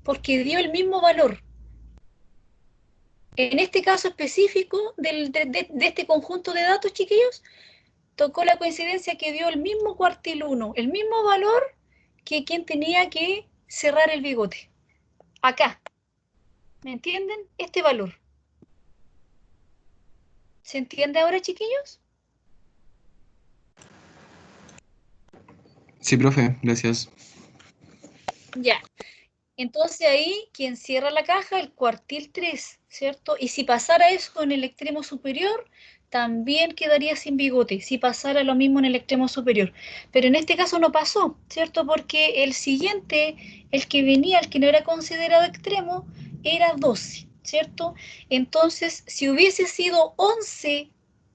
Porque dio el mismo valor. En este caso específico de este conjunto de datos, chiquillos, tocó la coincidencia que dio el mismo cuartil 1, el mismo valor que quien tenía que cerrar el bigote. Acá. ¿Me entienden? Este valor. ¿Se entiende ahora, chiquillos? Sí, profe, gracias. Ya. Entonces ahí, quien cierra la caja, el cuartil 3, ¿cierto? Y si pasara eso en el extremo superior, también quedaría sin bigote, si pasara lo mismo en el extremo superior. Pero en este caso no pasó, ¿cierto? Porque el siguiente, el que venía, el que no era considerado extremo, era 12, ¿cierto? Entonces, si hubiese sido 11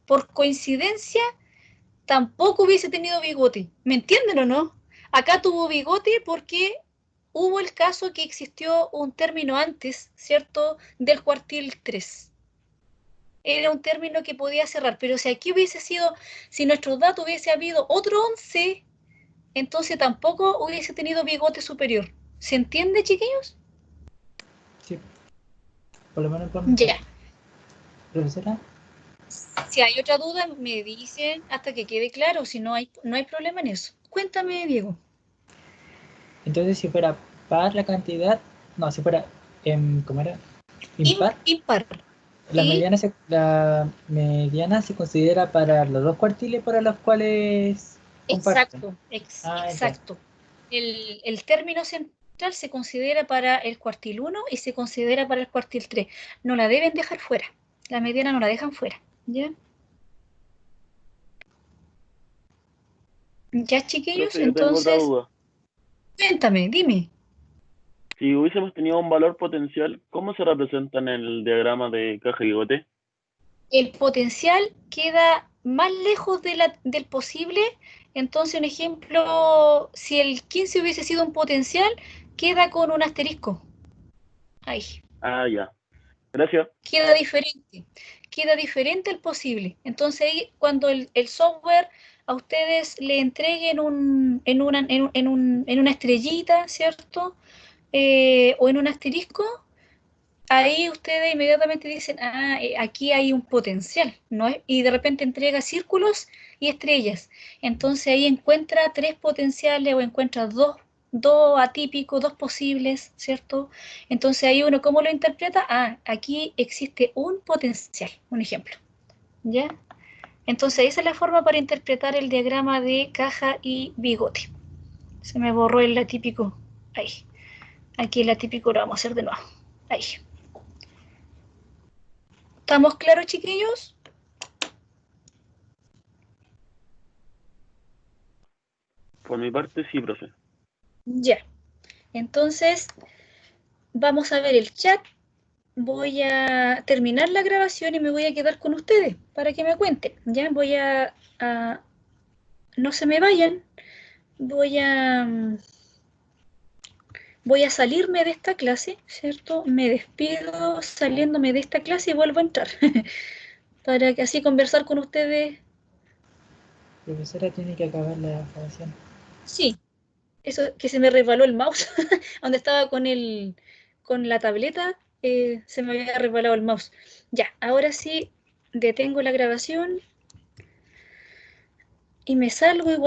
por coincidencia, tampoco hubiese tenido bigote. ¿Me entienden o no? Acá tuvo bigote porque hubo el caso que existió un término antes, ¿cierto?, del cuartil 3. Era un término que podía cerrar, pero si aquí hubiese sido, si nuestros datos hubiese habido otro 11, entonces tampoco hubiese tenido bigote superior. ¿Se entiende, chiquillos? Sí. Por lo menos por mi Ya. parte. Profesora, Si hay otra duda, me dicen hasta que quede claro, si no hay problema en eso. Cuéntame, Diego. entonces si fuera par la cantidad, no, si fuera, ¿cómo era? Impar, Impar. La Y- mediana se considera para los dos cuartiles para los cuales comparten. Exacto, Ya. exacto. El término central se considera para el cuartil 1 y se considera para el cuartil 3. No la deben dejar fuera. La mediana no la dejan fuera. ¿Ya? Ya, chiquillos, Profe, yo tengo otra entonces, duda. cuéntame, dime. Si hubiésemos tenido un valor potencial, ¿cómo se representa en el diagrama de caja y bigote? El potencial queda más lejos del posible. Entonces, un ejemplo, si el 15 hubiese sido un potencial, queda con un asterisco. Ahí. Ah, ya. Gracias. Queda diferente al posible. Entonces, ahí, cuando el software a ustedes le entreguen en una estrellita, ¿cierto? O en un asterisco, ahí ustedes inmediatamente dicen, aquí hay un potencial, ¿no? Y de repente entrega círculos y estrellas. Entonces ahí encuentra 3 potenciales o encuentra dos atípicos, 2 posibles, ¿cierto? Entonces ahí uno, ¿cómo lo interpreta? Aquí existe un potencial, un ejemplo, ¿ya? Entonces esa es la forma para interpretar el diagrama de caja y bigote. Se me borró el atípico. Ahí. Aquí el atípico lo vamos a hacer de nuevo. Ahí. ¿Estamos claros, chiquillos? Por mi parte, sí, profe. Ya. Entonces, vamos a ver el chat. Voy a terminar la grabación y me voy a quedar con ustedes para que me cuenten. Ya no se me vayan. Voy a, voy a salirme de esta clase, ¿cierto? Me despido saliéndome de esta clase y vuelvo a entrar para que así conversar con ustedes. Profesora, tiene que acabar la grabación. Sí, eso que se me resbaló el mouse, donde estaba con la tableta, se me había resbalado el mouse. Ya, ahora sí, detengo la grabación y me salgo igual.